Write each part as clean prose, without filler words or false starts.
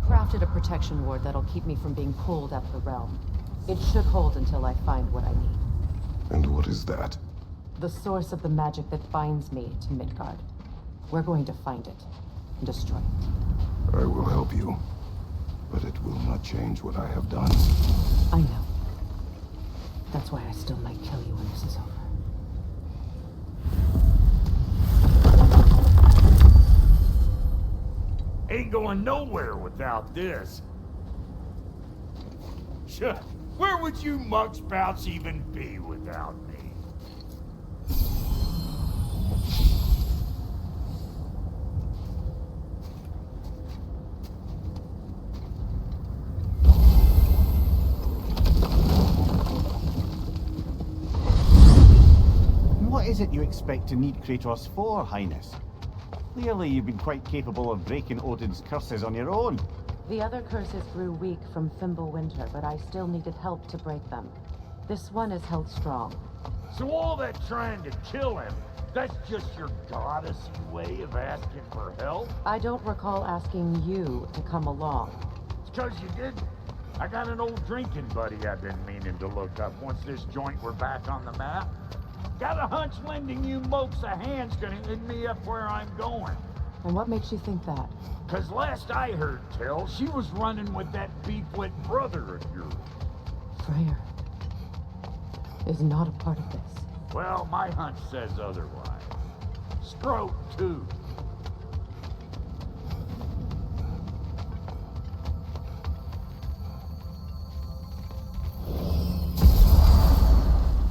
crafted a protection ward that'll keep me from being pulled out of the realm. It should hold until I find what I need. And what is that? The source of the magic that binds me to Midgard. We're going to find it and destroy it. I will help you, but it will not change what I have done. I know. That's why I still might kill you when this is over. Ain't going nowhere without this. Sure, where would you mugspouts even be without me? What is it you expect to need Kratos for, Highness? Clearly you've been quite capable of breaking Odin's curses on your own. The other curses grew weak from Fimbulwinter, but I still needed help to break them. This one is held strong. So all that trying to kill him, that's just your goddessy way of asking for help? I don't recall asking you to come along. It's 'cause you didn't. I got an old drinking buddy I've been meaning to look up once this joint were back on the map. Got a hunch lending you mopes a hand's gonna end me up where I'm going. And what makes you think that? 'Cause last I heard tell, she was running with that beefwit brother of yours. Freyr is not a part of this. Well, my hunch says otherwise. Stroke, too.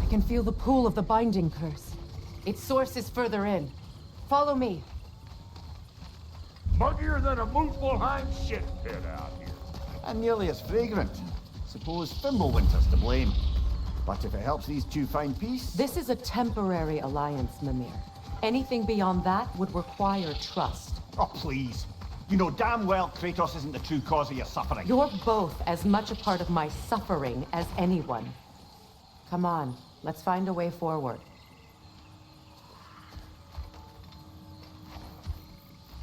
I can feel the pull of the binding curse. Its source is further in. Follow me. Muggier than a Muspelheim shit pit out here. And nearly as fragrant. Suppose Fimbulwinter's to blame. But if it helps these two find peace... This is a temporary alliance, Mimir. Anything beyond that would require trust. Oh, please. You know damn well Kratos isn't the true cause of your suffering. You're both as much a part of my suffering as anyone. Come on, let's find a way forward.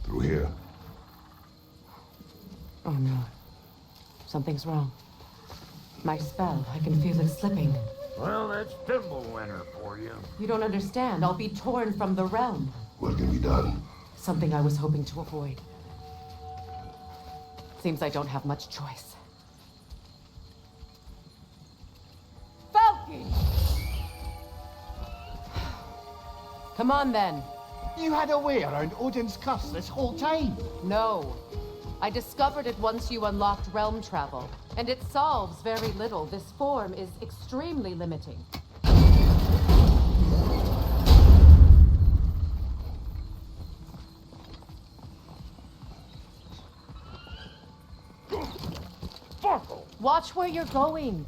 Through here. Oh no. Something's wrong. My spell, I can feel it slipping. Well, that's Fimbulwinter for you. You don't understand. I'll be torn from the realm. What can be done? Something I was hoping to avoid. Seems I don't have much choice. Falcon! Come on then. You had a way around Odin's curse this whole time. No. I discovered it once you unlocked realm travel, and it solves very little. This form is extremely limiting. Watch where you're going.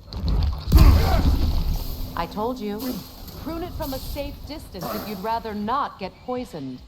I told you. Prune it from a safe distance if you'd rather not get poisoned.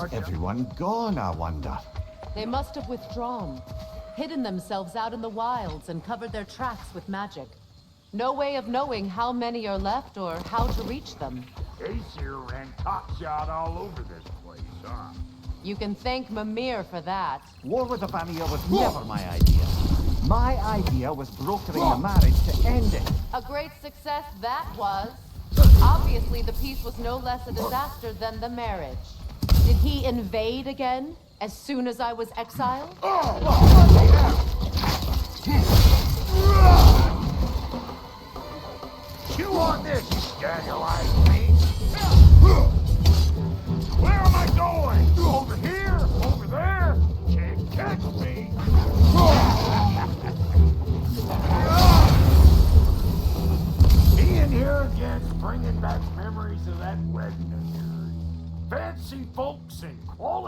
Where's everyone gone, I wonder? They must have withdrawn, hidden themselves out in the wilds and covered their tracks with magic. No way of knowing how many are left or how to reach them. Aesir ran cockshot all over this place, huh? You can thank Mimir for that. War with the Vanir was never my idea. My idea was brokering the marriage to end it. A great success that was. Obviously, the peace was no less a disaster than the marriage. Did he invade again, as soon as I was exiled? Chew on this, stagger-eyed me! Where am I going? Over here? Over there? Can't catch me!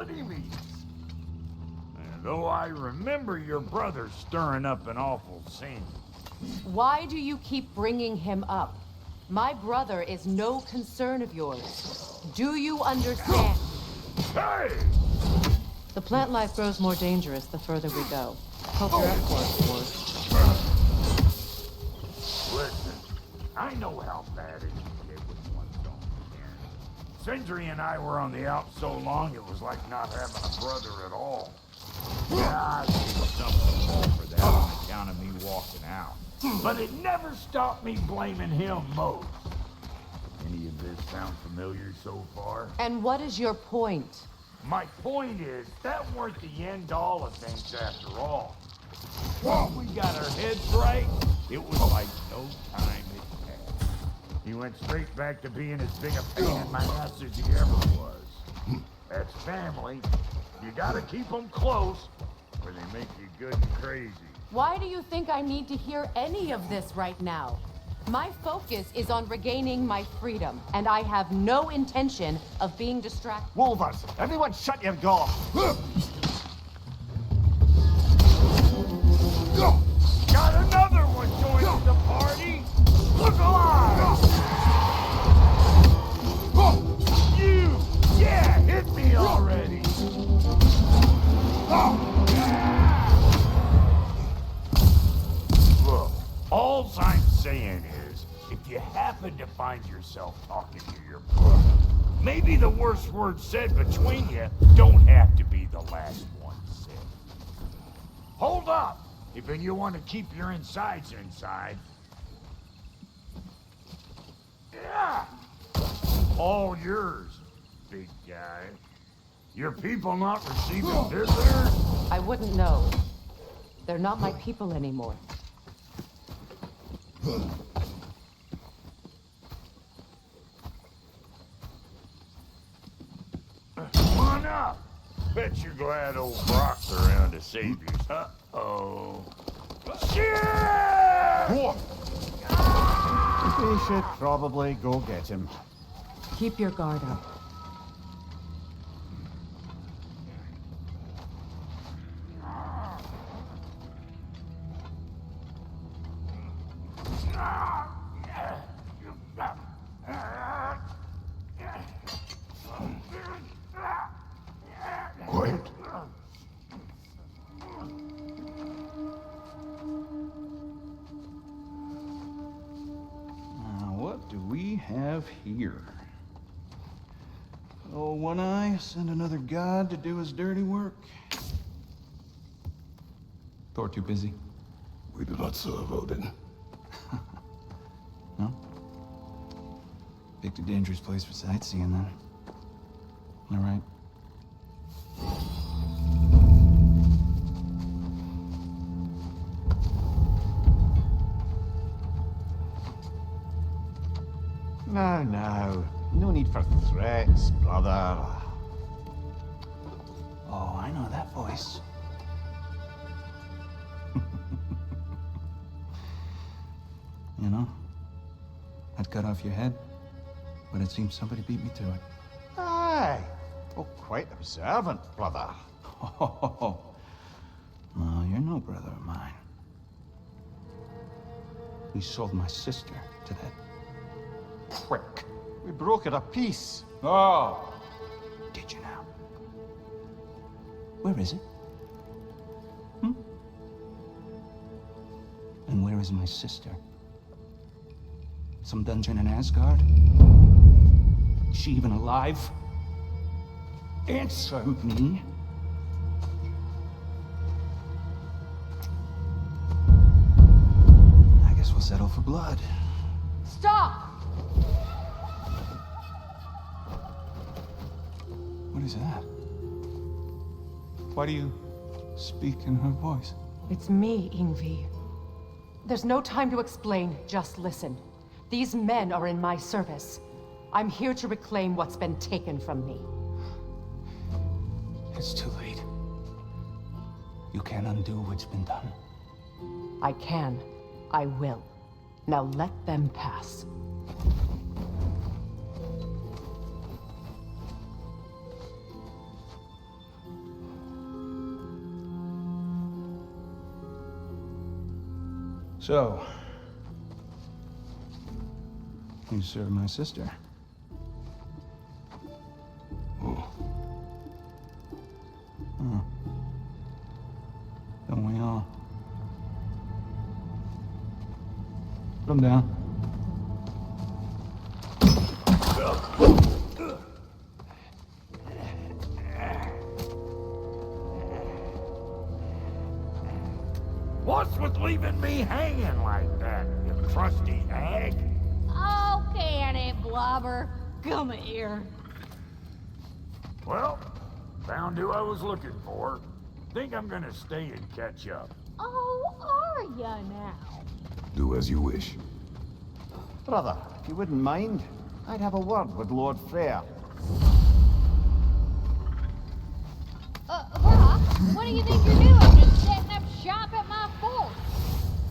quality meats. And though I remember your brother stirring up an awful scene. Why do you keep bringing him up? My brother is no concern of yours. Do you understand? Hey! The plant life grows more dangerous the further we go. Hope you're up for it, Ward. Listen, I know how bad it can get with one's own kin. Sindri and I were on the out so long it was like not having a brother at all. Yeah, I gave something more for that on account of me walking out. But it never stopped me blaming him most. Any of this sound familiar so far? And what is your point? My point is, that weren't the end all of things after all. Once we got our heads right, it was like no time had passed. He went straight back to being as big a pain in my ass as he ever was. That's family. You gotta keep them close, or they make you good and crazy. Why do you think I need to hear any of this right now? My focus is on regaining my freedom, and I have no intention of being distracted. Wolvers, everyone shut your gob! Got another one joining the party! Look alive! You! Yeah, hit me already! Look, all I'm saying is, if you happen to find yourself talking to your brother, maybe the worst word said between you don't have to be the last one said. Hold up! If you want to keep your insides inside. Yeah! All yours, big guy. Your people not receiving visitors? I wouldn't know. They're not my people anymore. Come on up. Bet you're glad old Brock's around to save you. Uh-oh. Shit! We should probably go get him. Keep your guard up. Quiet. What do we have here? Oh, One Eye, send another god to do his dirty work. Thor too busy? We do not serve Odin. No? Picked a dangerous place for sightseeing, then. All right. No. No need for threats, brother. Oh, I know that voice. You know, I'd cut off your head, but it seems somebody beat me to it. Aye. Oh, quite observant, brother. Oh, no, you're no brother of mine. We sold my sister to that prick. We brokered a peace. Oh! Did you now? Where is it? And where is my sister? Some dungeon in Asgard? Is she even alive? Answer me. I guess we'll settle for blood. Stop! What is that? Why do you speak in her voice? It's me, Ingvi. There's no time to explain, just listen. These men are in my service. I'm here to reclaim what's been taken from me. It's too late. You can't undo what's been done. I can. I will. Now let them pass. So, you served my sister. Oh, Don't we all? Put him down. What's with leaving me hanging like that, you crusty hag? Oh, can it, Blubber? Come here. Well, found who I was looking for. Think I'm gonna stay and catch up. Oh, are ya now? do as you wish. Brother, if you wouldn't mind, I'd have a word with Lord Freyr. Brock, what do you think you're doing? Just setting up shop at my fort?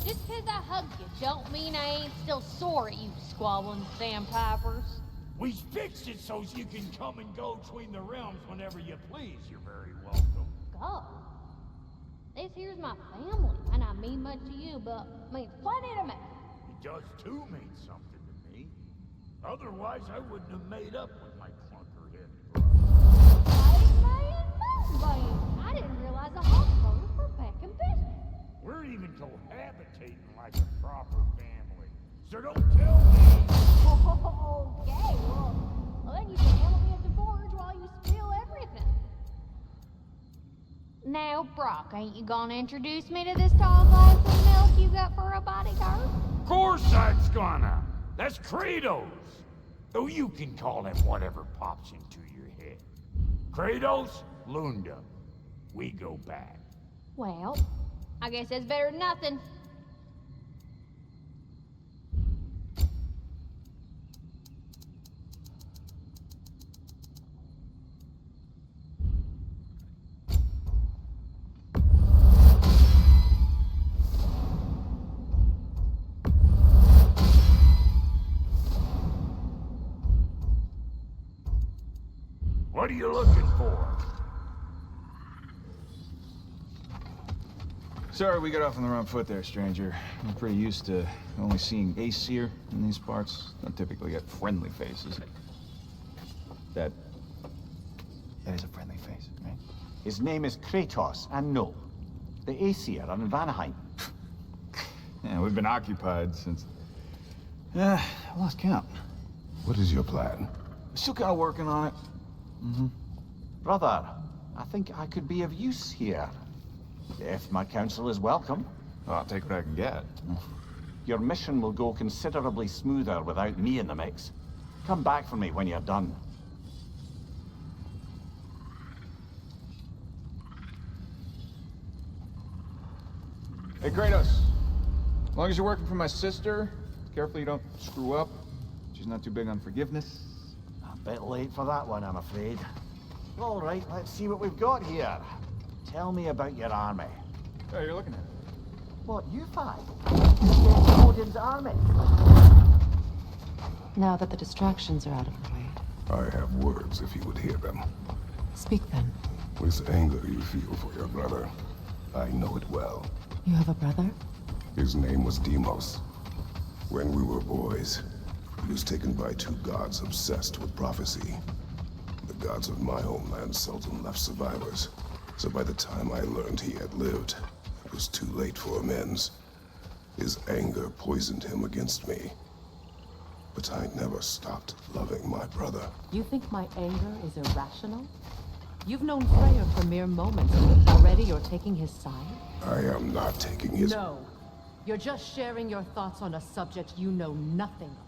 Just 'cause I hugged you don't mean I ain't still sore at you squabbling sandpipers. We fixed it so you can come and go between the realms whenever you please. You're very welcome. Go. This here's my family, and I mean much to you, but means plenty to me. It does too mean something to me. Otherwise, I wouldn't have made up with my clunker-headed brother. I didn't realize the hospitals were back in business. We're even cohabitating like a proper family. So don't tell me. Okay, well, then you can handle me at the forge while you spill everything. Now, Brock, ain't you gonna introduce me to this tall glass of milk you got for a bodyguard? Of course I'm gonna. That's Kratos. Though you can call him whatever pops into your head. Kratos, Lunda. We go back. Well, I guess that's better than nothing. What are you looking for? Sorry we got off on the wrong foot there, stranger. I'm pretty used to only seeing Aesir in these parts. Don't typically get friendly faces. That is a friendly face, right? His name is Kratos, and no, the Aesir are in Vanaheim. Yeah, we've been occupied since... I lost count. What is your plan? Still kind of working on it. Brother, I think I could be of use here. If my counsel is welcome. Well, I'll take what I can get. Your mission will go considerably smoother without me in the mix. Come back for me when you're done. Hey, Kratos. As long as you're working for my sister, careful you don't screw up. She's not too big on forgiveness. A bit late for that one, I'm afraid. All right, let's see what we've got here. Tell me about your army. Oh, you're looking at it. What, you five? Against Odin's army? Now that the distractions are out of the way, I have words if you would hear them. speak then. With anger you feel for your brother. I know it well. You have a brother? His name was Deimos. When we were boys, he was taken by two gods obsessed with prophecy. The gods of my homeland seldom left survivors. So by the time I learned he had lived, it was too late for amends. His anger poisoned him against me. But I never stopped loving my brother. You think my anger is irrational? You've known Freyr for mere moments, and already you're taking his side? I am not taking his... No. You're just sharing your thoughts on a subject you know nothing about.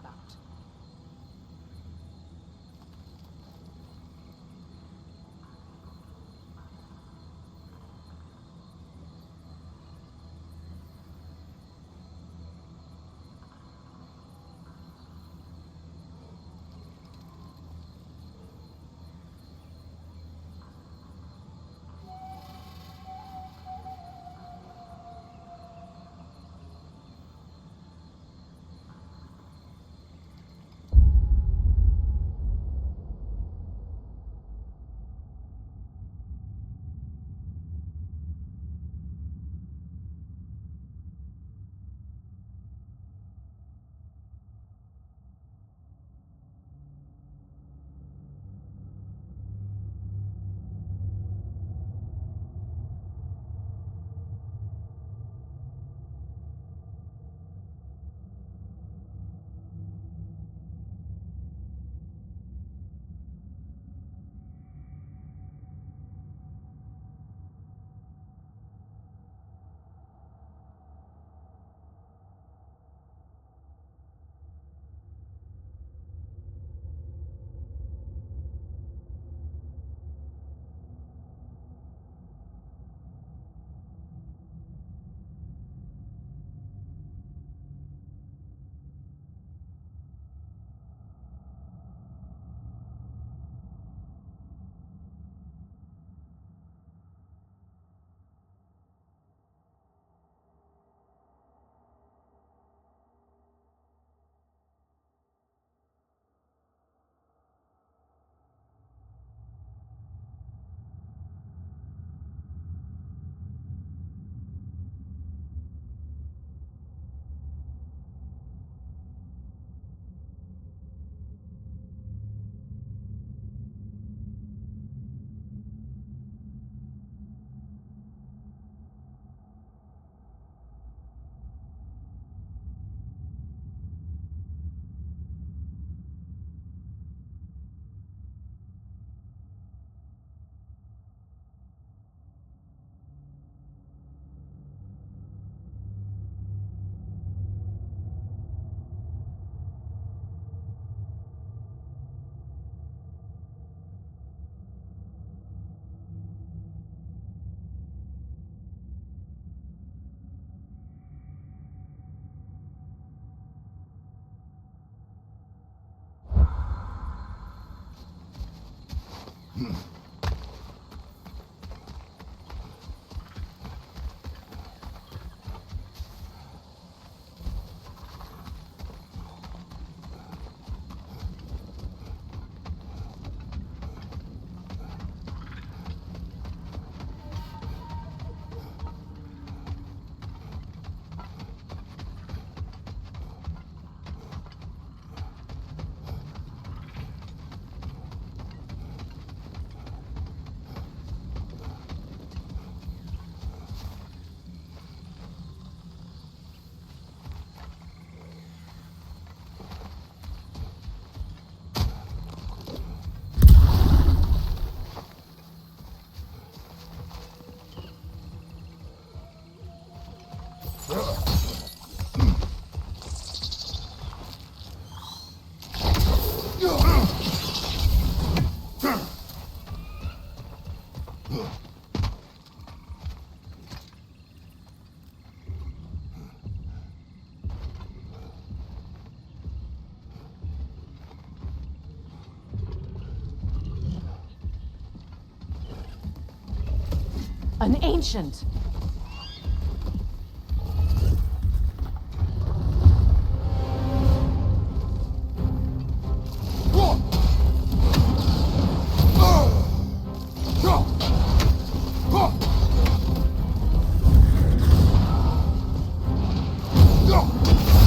An ancient.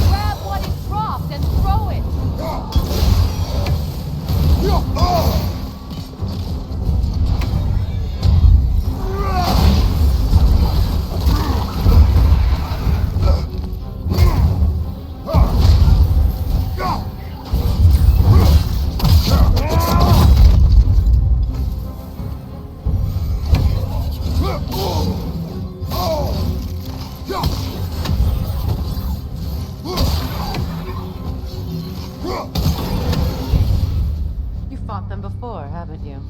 Grab what it dropped and throw it. You fought them before, haven't you?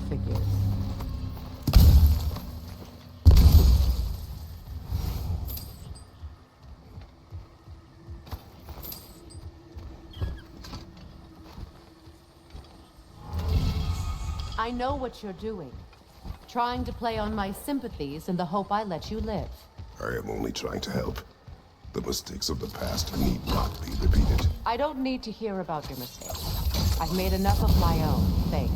Figures. I know what you're doing. Trying to play on my sympathies in the hope I let you live. I am only trying to help. The mistakes of the past need not be repeated. I don't need to hear about your mistakes. I've made enough of my own, thanks.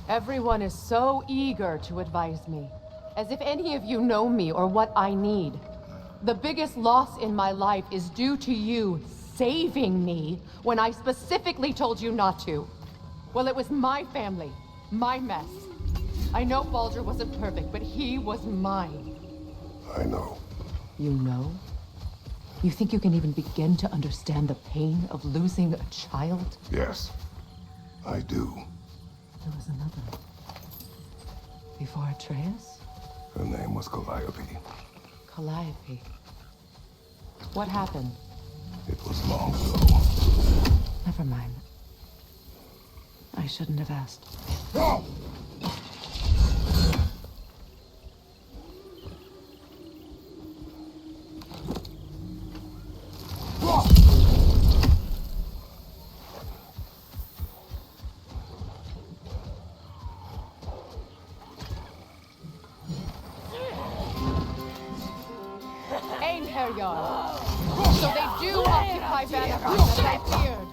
Everyone is so eager to advise me, as if any of you know me or what I need. The biggest loss in my life is due to you saving me when I specifically told you not to. Well, it was my family, my mess. I know Baldur wasn't perfect, but he was mine. I know. You know? You think you can even begin to understand the pain of losing a child? Yes, I do. There was another. Before Atreus? Her name was Calliope. Calliope. What happened? It was long ago. Never mind. I shouldn't have asked. So they do occupy Vanderbilt, as I feared.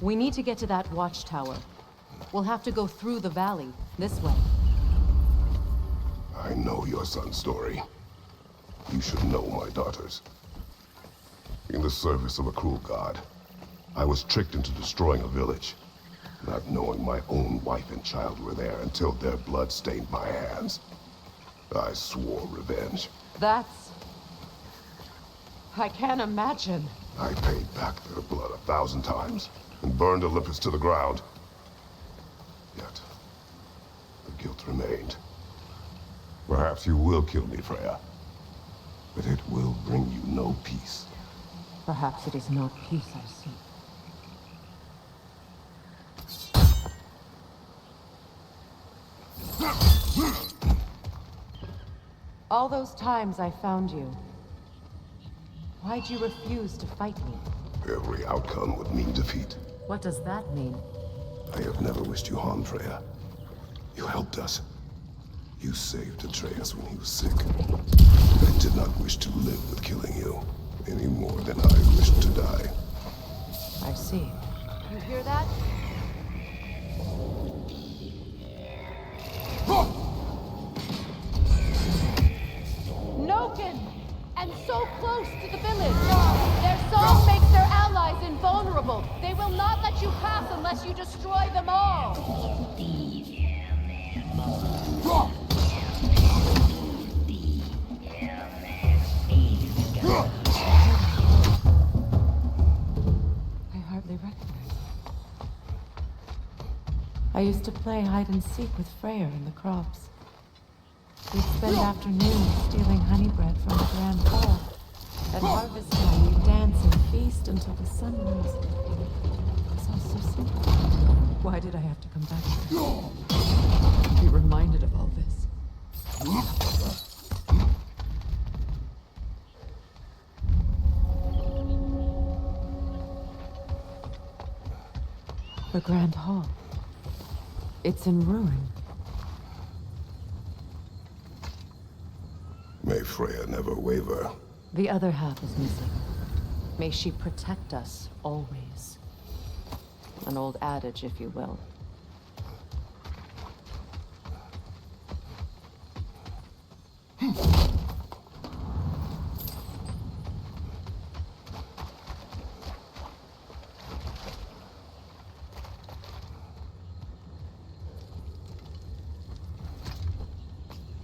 We need to get to that watchtower. We'll have to go through the valley, this way. I know your son's story. You should know my daughter's. In the service of a cruel god, I was tricked into destroying a village, not knowing my own wife and child were there until their blood stained my hands. I swore revenge. That's... I can't imagine. I paid back their blood 1,000 times and burned Olympus to the ground. Yet, the guilt remained. Perhaps you will kill me, Freya, but it will bring you no peace. Perhaps it is not peace I seek. All those times I found you, why'd you refuse to fight me? Every outcome would mean defeat. What does that mean? I have never wished you harm, Freya. You helped us. You saved Atreus when he was sick. I did not wish to live with killing you, any more than I wished to die. I see. You hear that? Noken! And so close to the village! Their song makes their allies invulnerable! They will not let you pass unless you destroy them all! I hardly recognize it. I used to play hide and seek with Freyr in the crops. We'd spend afternoons stealing honey bread from the grand hall. At harvest time, we'd dance and feast until the sun rose. It was all so simple. Why did I have to come back here? Be reminded of all this. The grand hall. It's in ruin. May Freya never waver. The other half is missing. May she protect us always. An old adage, if you will.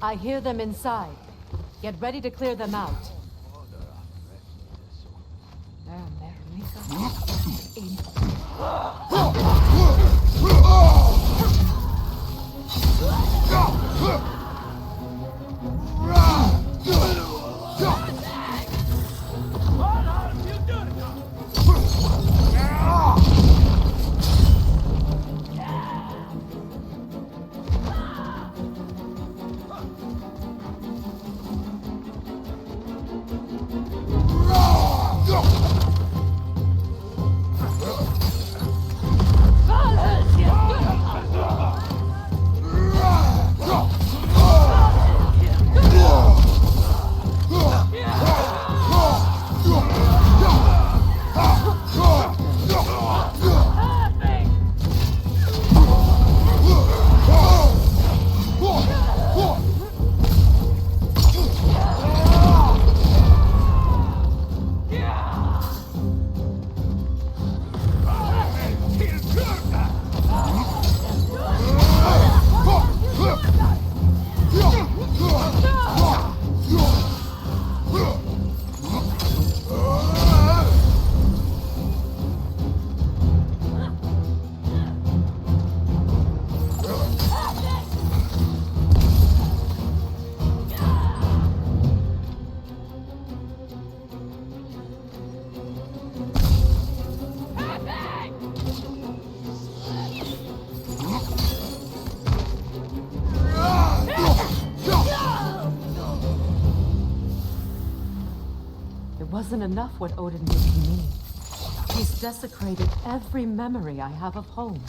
I hear them inside. Get ready to clear them out. wasn't enough what Odin did to me. He's desecrated every memory I have of home.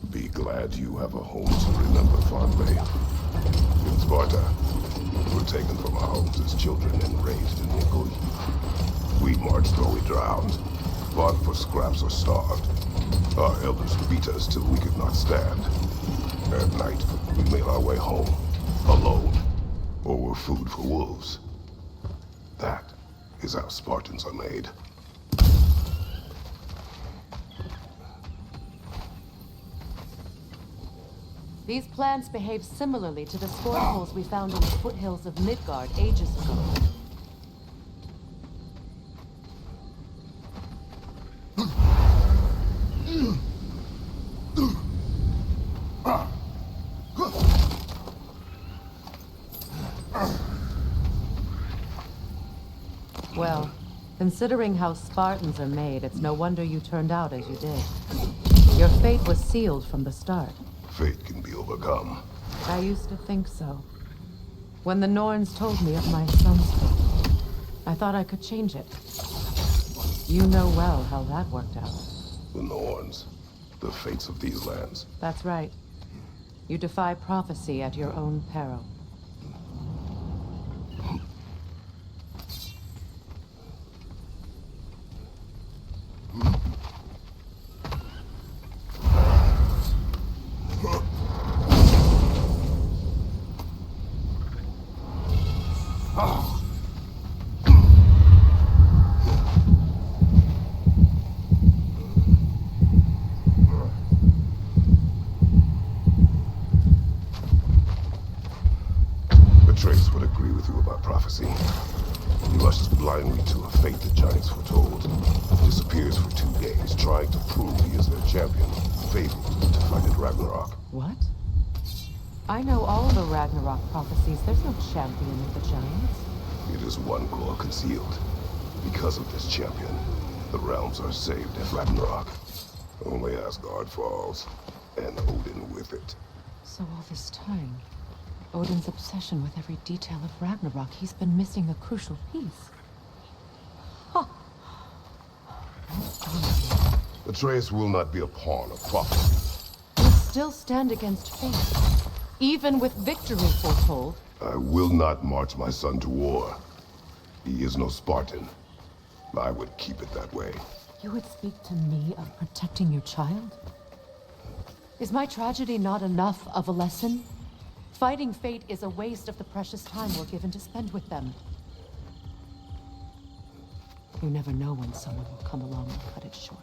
Be glad you have a home to remember fondly. In Sparta, we were taken from our homes as children and raised in Nikoi. We marched or we drowned, fought for scraps or starved. Our elders beat us till we could not stand. At night, we made our way home, alone, or were food for wolves. That is how Spartans are made. These plants behave similarly to the spore holes we found in the foothills of Midgard ages ago. Well, considering how Spartans are made, it's no wonder you turned out as you did. Your fate was sealed from the start. Fate can be overcome. I used to think so. When the Norns told me of my son's fate, I thought I could change it. You know well how that worked out. The Norns, the fates of these lands. That's right. You defy prophecy at your own peril. Atreus would agree with you about prophecy. He rushes blindly to a fate the giants foretold. Disappears for 2 days, trying to prove he is their champion, fabled to fight at Ragnarok. What? I know all the Ragnarok prophecies. There's no champion of the giants. It is one core concealed. Because of this champion, the realms are saved at Ragnarok. Only Asgard falls, and Odin with it. So all this time, Odin's obsession with every detail of Ragnarok, he's been missing a crucial piece. Huh. Atreus will not be a pawn of prophecy. You still stand against fate, even with victory foretold. I will not march my son to war. He is no Spartan. I would keep it that way. You would speak to me of protecting your child? Is my tragedy not enough of a lesson? Fighting fate is a waste of the precious time we're given to spend with them. You never know when someone will come along and cut it short.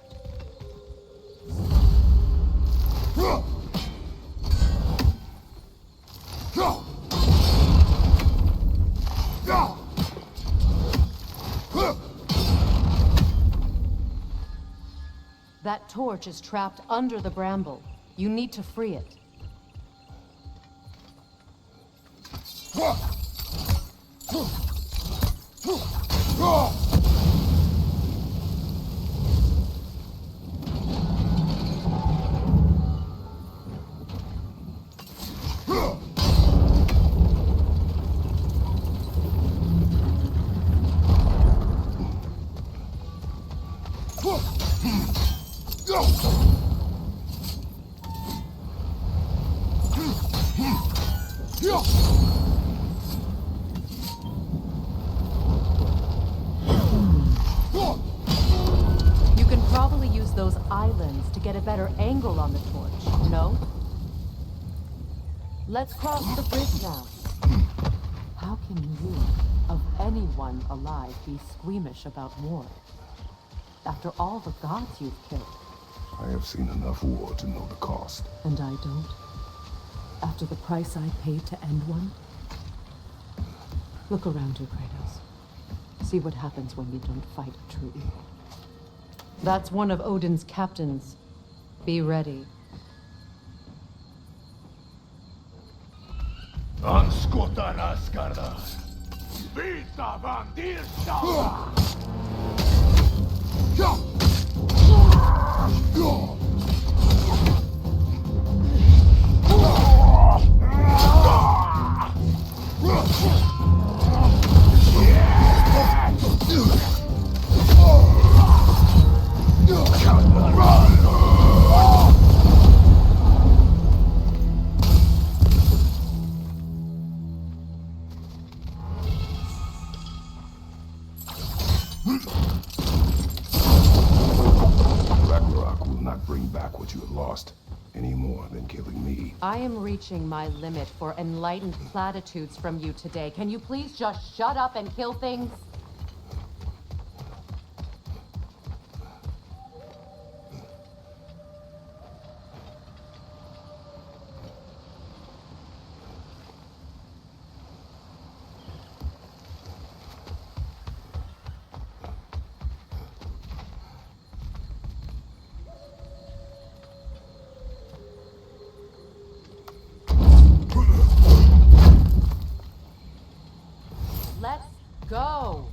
That torch is trapped under the bramble. You need to free it. You can probably use those islands to get a better angle on the torch, no? Let's cross the bridge now. How can you, of anyone alive, be squeamish about war? After all the gods you've killed. I have seen enough war to know the cost. And I don't? After the price I paid to end one? Look around you, Kratos. See what happens when you don't fight a true evil. That's one of Odin's captains. Be ready. bring back what you had lost, any more than killing me. I am reaching my limit for enlightened platitudes from you today. Can you please just shut up and kill things? Let's go.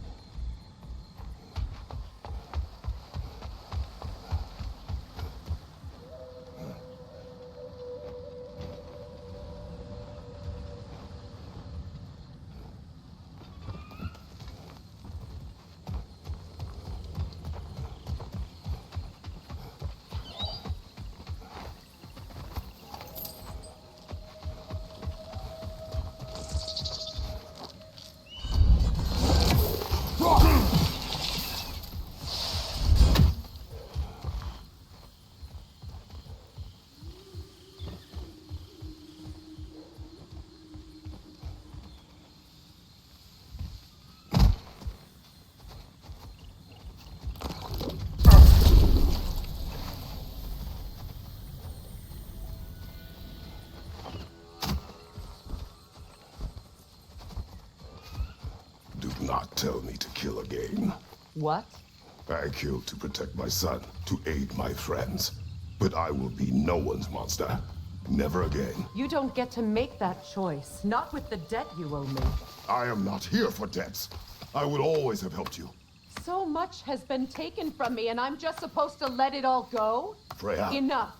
Do not tell me to kill again. What? I killed to protect my son, to aid my friends. But I will be no one's monster. Never again. You don't get to make that choice. Not with the debt you owe me. I am not here for debts. I would always have helped you. So much has been taken from me, and I'm just supposed to let it all go? Freya. Enough.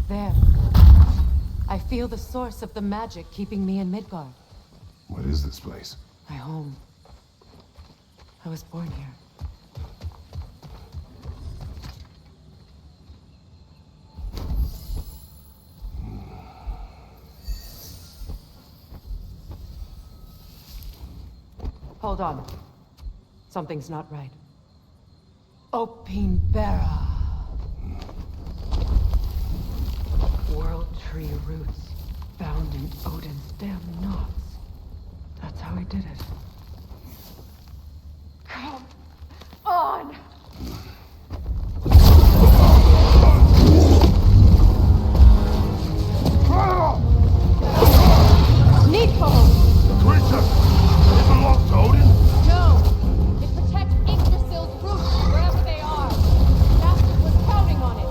There. I feel the source of the magic keeping me in Midgard. What is this place? My home. I was born here. Hold on. Something's not right. Opinbera. World tree roots found in Odin's damn knots. That's how he did it. Come on! Nico! Creature! It belongs to Odin? No! It protects Yggdrasil's roots wherever they are. Master was counting on it.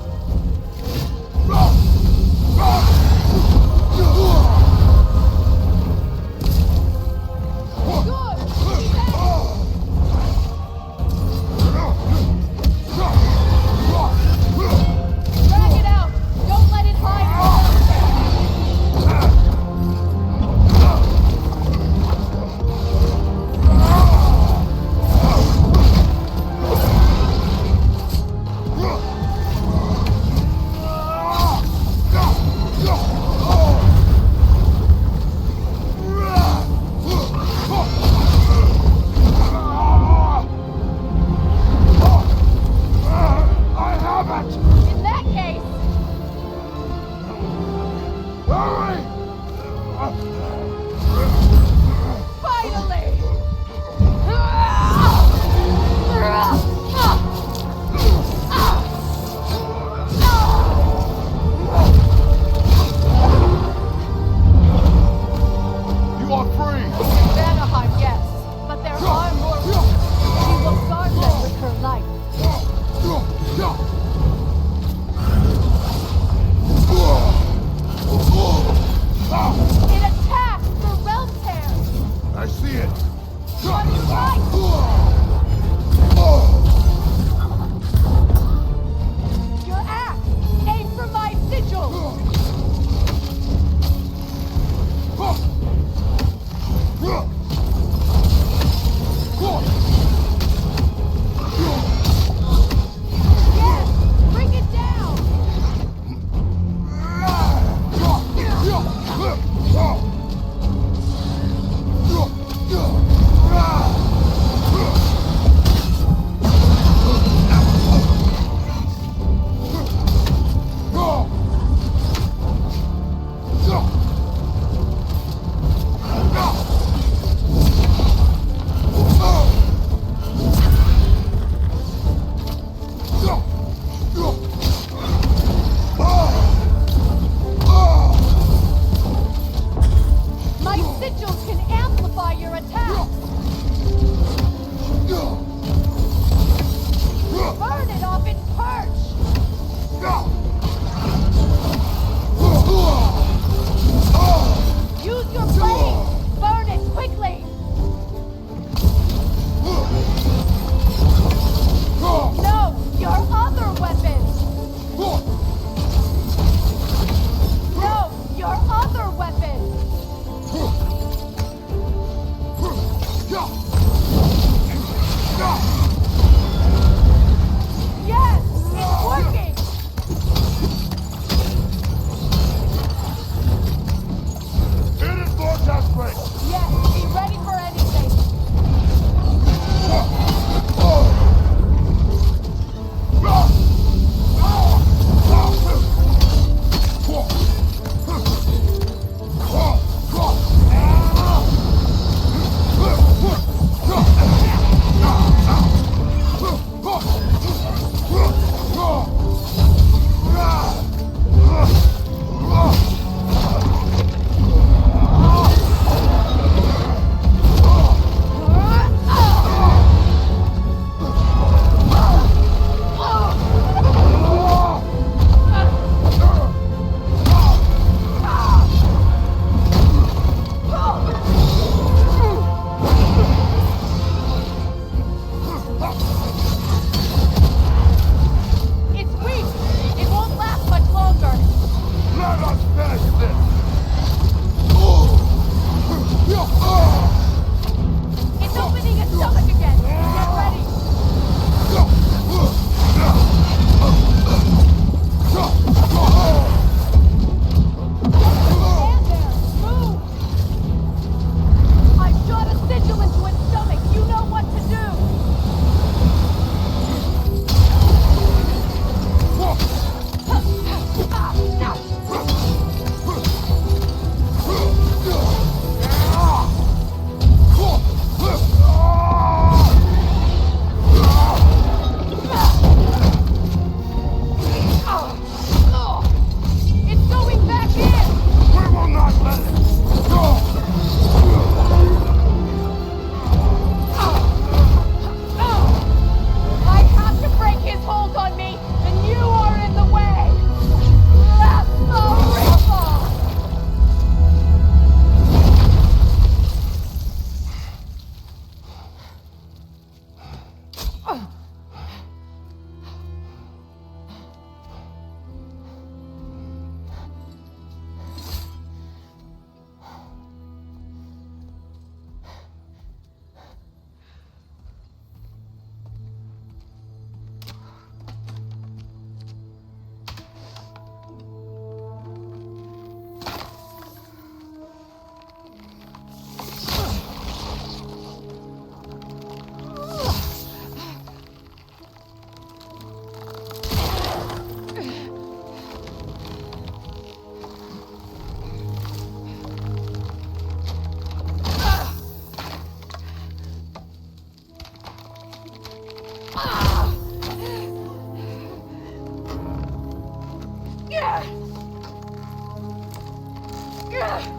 Ow!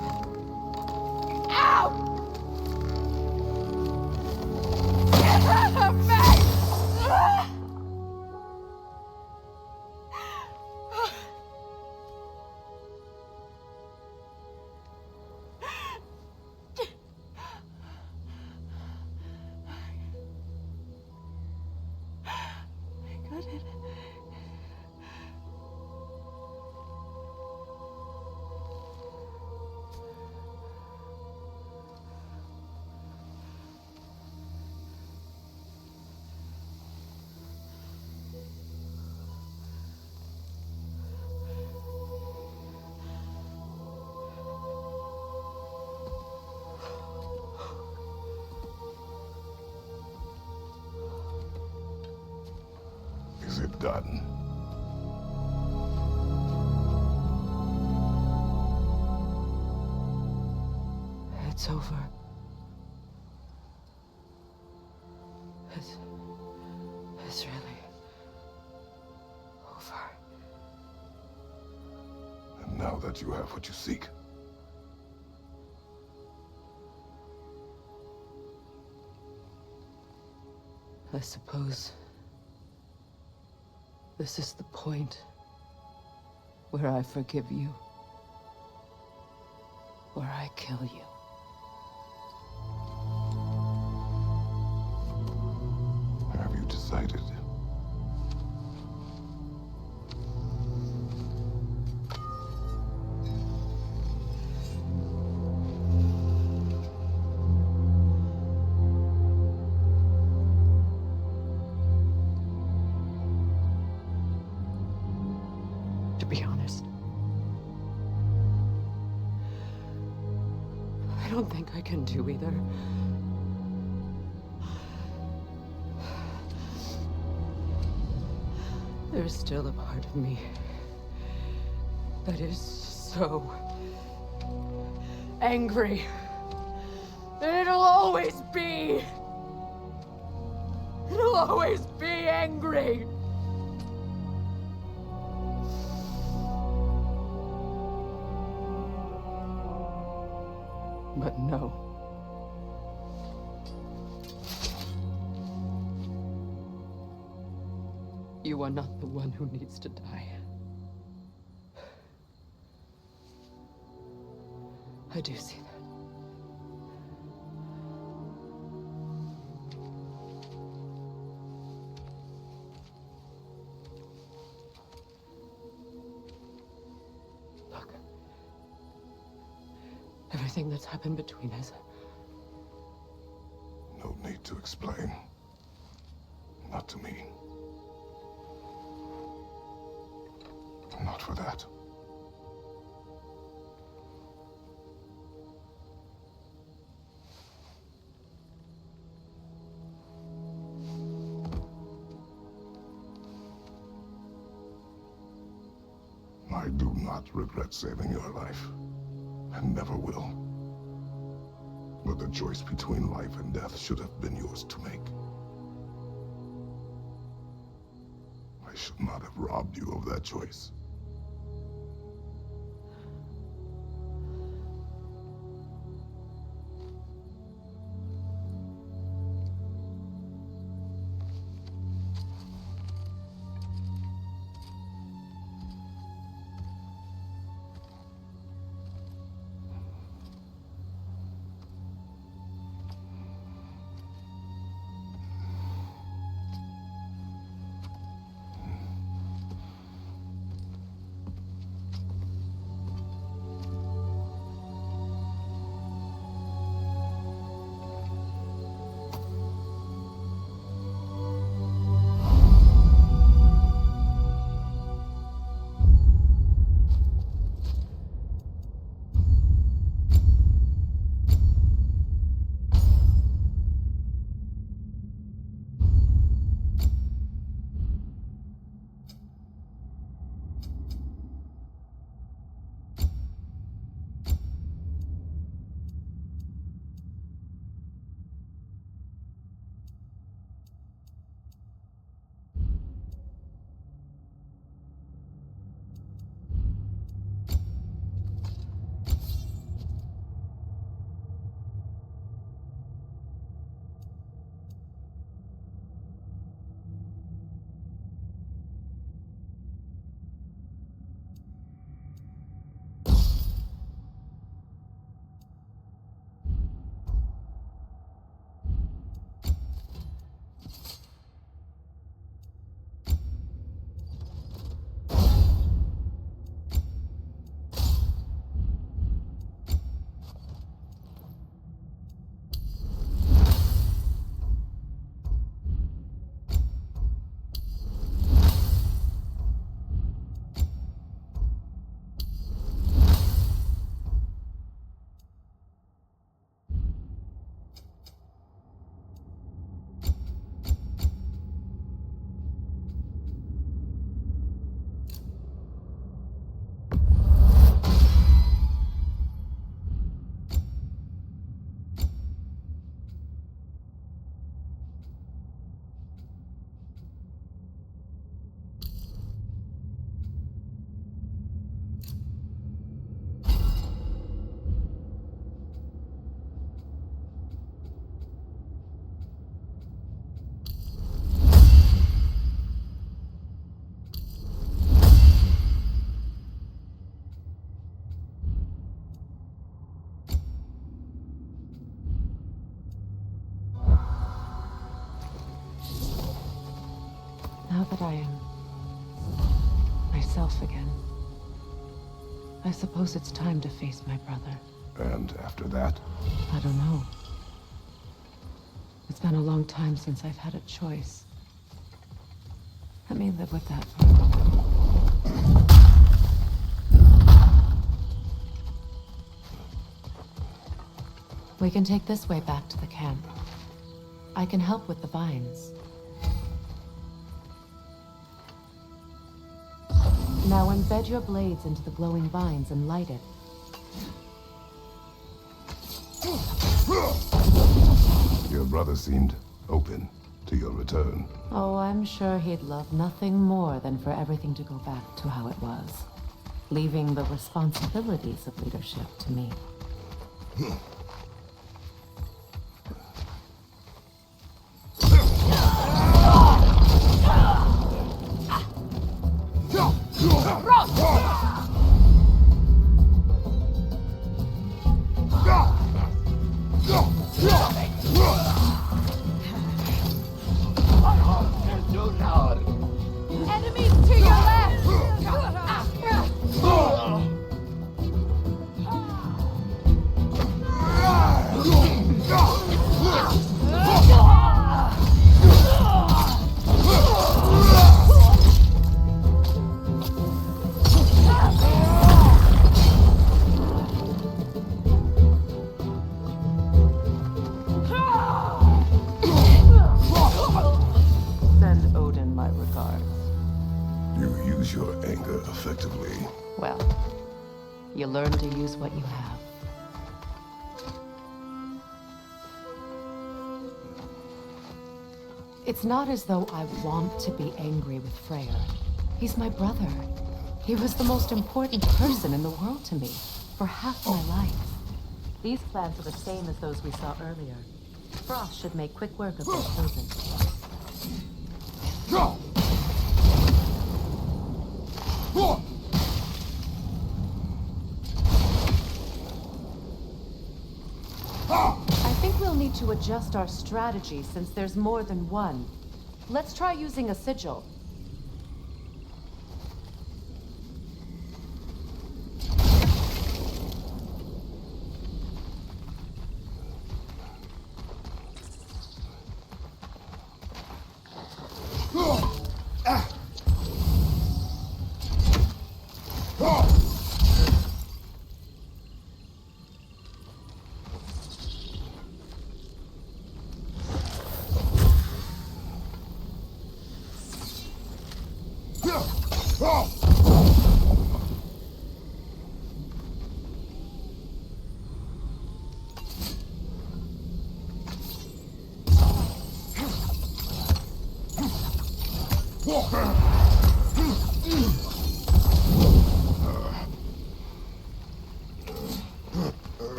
Get out of me! I got it. Is it done? It's over. It's really over. And now that you have what you seek, I suppose this is the point where I forgive you, where I kill you. have you decided? To be honest, I don't think I can do either. There's still a part of me that is so angry. And it'll always be. It'll always be angry. But no. You are not the one who needs to die. I do see that. Look. Everything that's happened between us. No need to explain. Not to me. Not for that. I do not regret saving your life, and never will. But the choice between life and death should have been yours to make. I should not have robbed you of that choice. that I am myself again, I suppose it's time to face my brother. And after that? I don't know. It's been a long time since I've had a choice. Let me live with that for a moment. We can take this way back to the camp. I can help with the vines. Now embed your blades into the glowing vines and light it. Your brother seemed open to your return. Oh, I'm sure he'd love nothing more than for everything to go back to how it was, leaving the responsibilities of leadership to me. Enemies to your left! Send Odin my regards. You use your anger effectively. Well, you learn to use what you have. It's not as though I want to be angry with Freyr. He's my brother. He was the most important person in the world to me for half my life. These plans are the same as those we saw earlier. Frost should make quick work of their chosen. I think we'll need to adjust our strategy since there's more than one. Let's try using a sigil.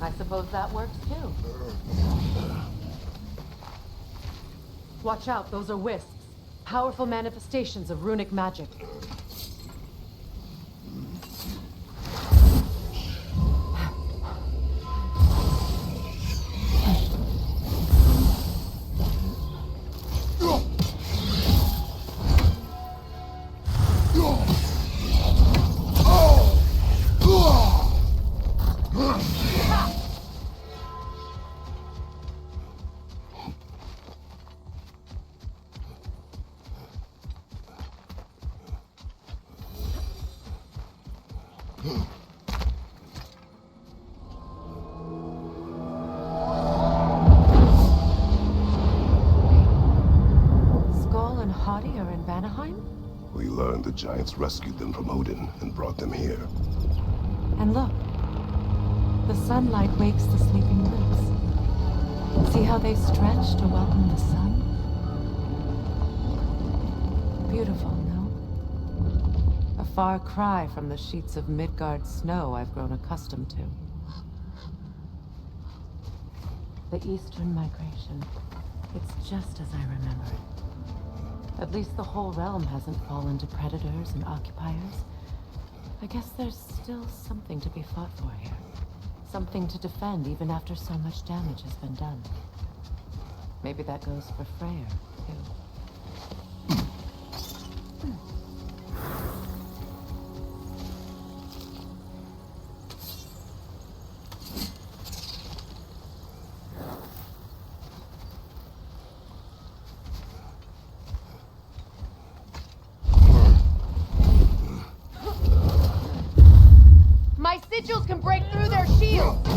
I suppose that works too. Watch out, those are wisps. Powerful manifestations of runic magic. The giants rescued them from Odin and brought them here. And look, the sunlight wakes the sleeping roots. See how they stretch to welcome the sun? Beautiful, no? A far cry from the sheets of Midgard snow I've grown accustomed to. The eastern migration. It's just as I remember it. At least the whole realm hasn't fallen to predators and occupiers. I guess there's still something to be fought for here. Something to defend even after so much damage has been done. Maybe that goes for Freyr, too. My sigils can break through their shields!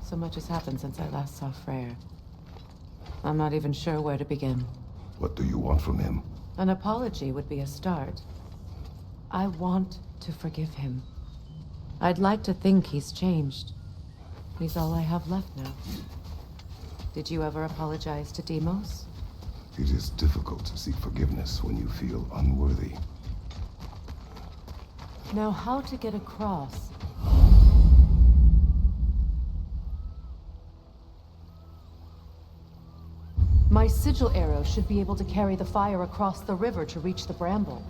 So much has happened since I last saw Freyr. I'm not even sure where to begin. What do you want from him? An apology would be a start. I want to forgive him. I'd like to think he's changed. He's all I have left now. Did you ever apologize to Deimos? It is difficult to seek forgiveness when you feel unworthy. Now, how to get across? My sigil arrow should be able to carry the fire across the river to reach the bramble.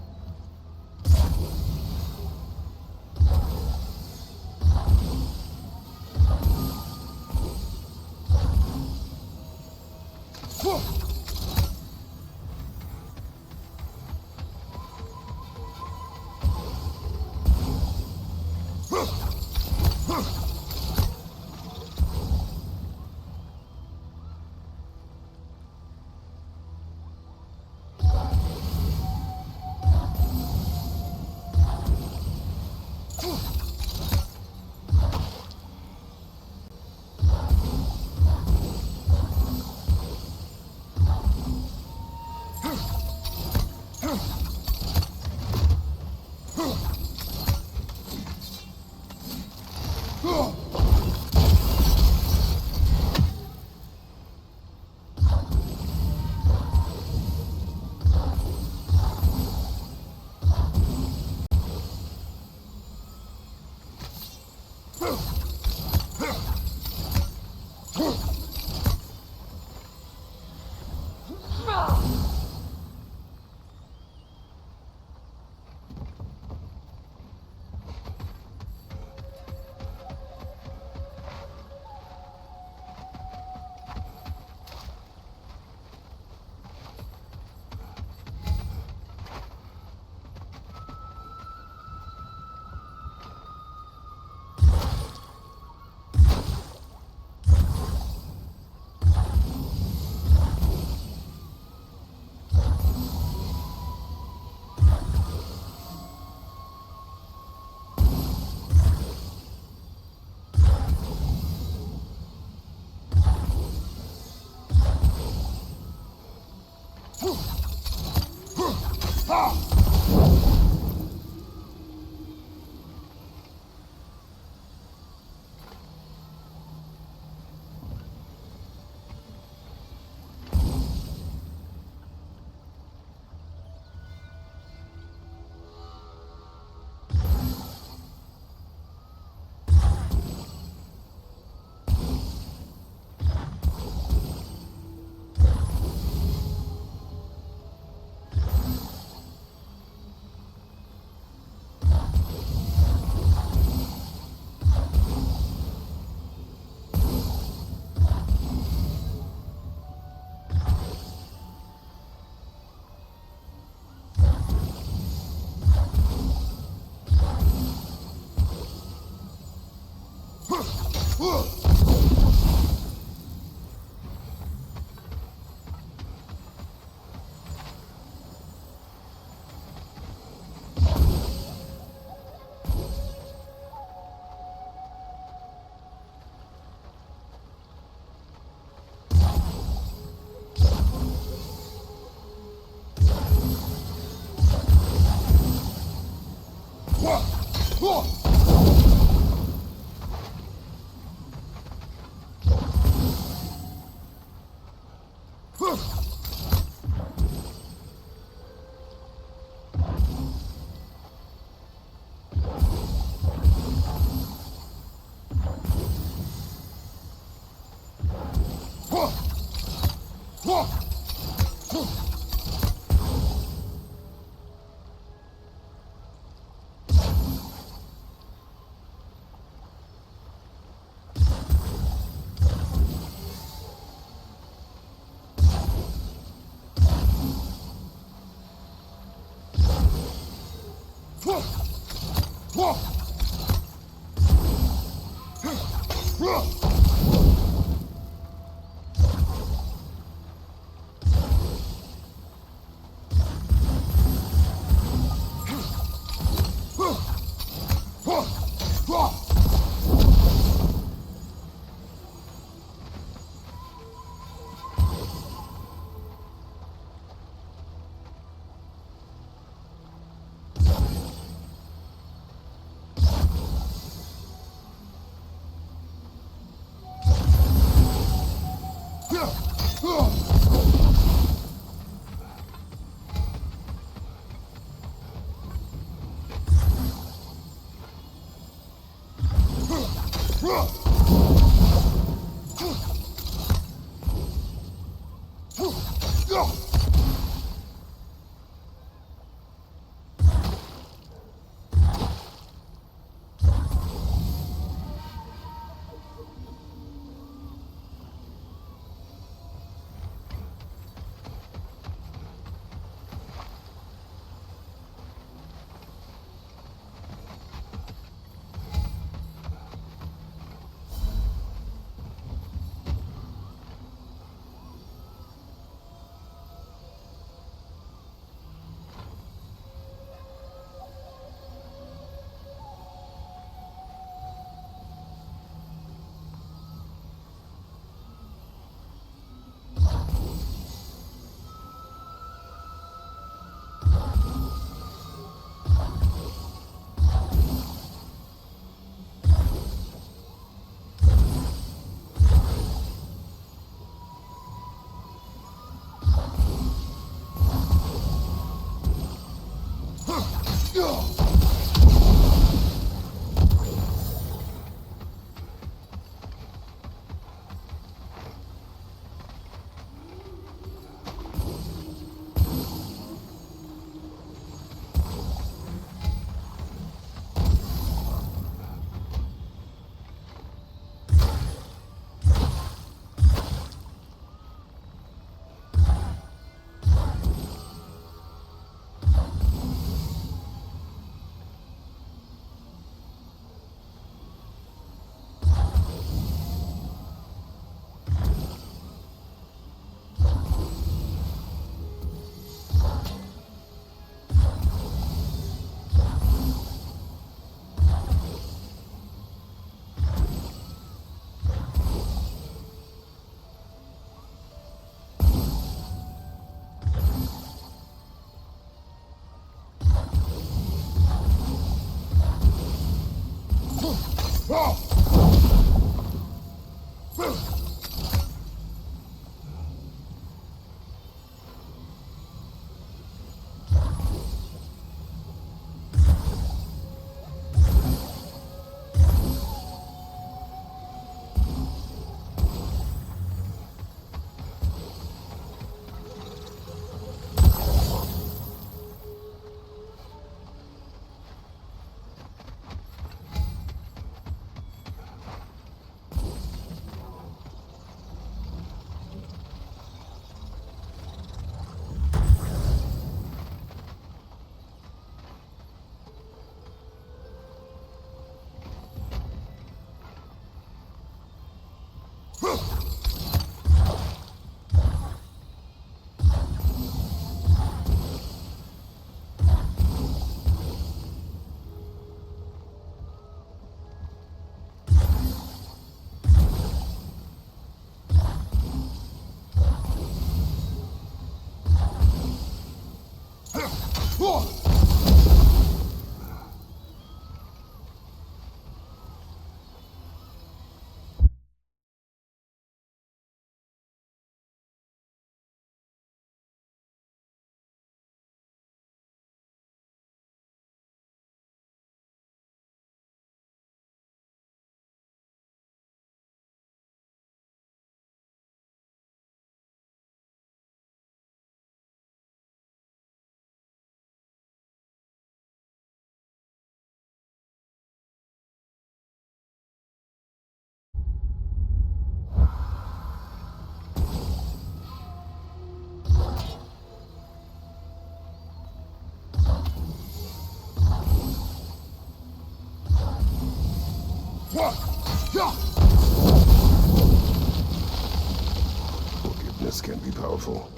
Forgiveness can be powerful,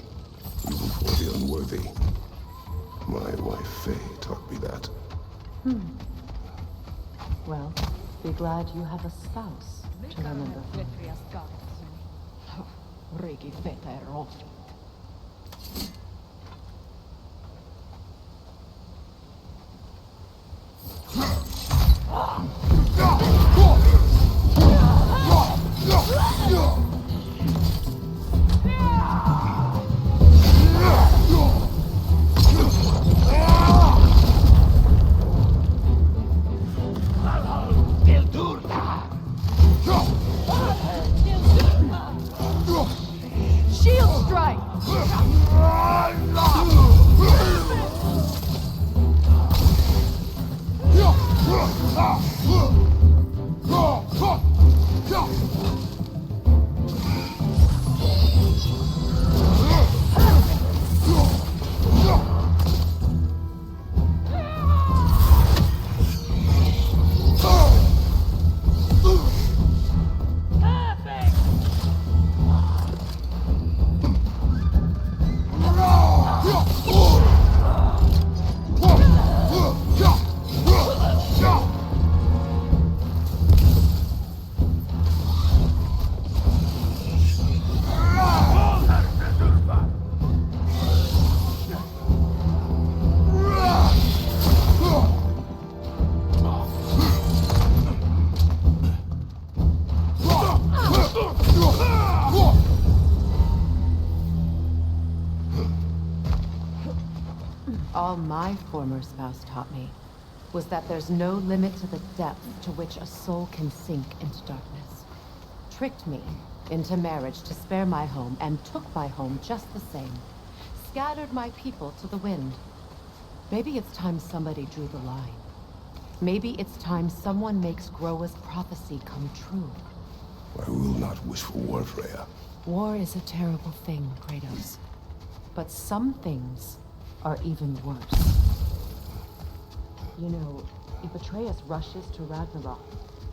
even for the unworthy. My wife Faye taught me that. Well, be glad you have a spouse to remember. Rigi vetero. Shield strike! All my former spouse taught me was that there's no limit to the depth to which a soul can sink into darkness. Tricked me into marriage to spare my home and took my home just the same. Scattered my people to the wind. Maybe it's time somebody drew the line. Maybe it's time someone makes Groa's prophecy come true. I will not wish for war, Freya. War is a terrible thing, Kratos. But some things are even worse. You know, if Atreus rushes to Ragnarök,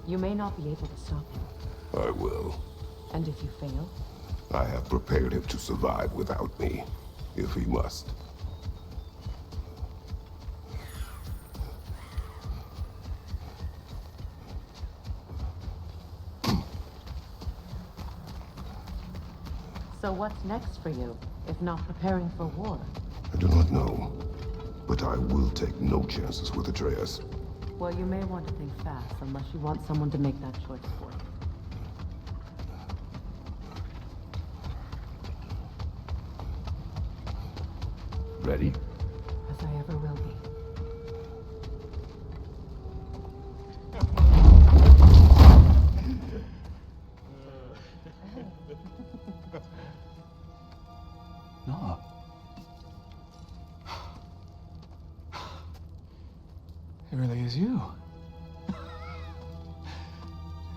you may not be able to stop him. I will. And if you fail? I have prepared him to survive without me, if he must. So what's next for you, if not preparing for war? I do not know, but I will take no chances with Atreus. Well, you may want to think fast, unless you want someone to make that choice for you. Ready? As I ever will be. No. It really is you.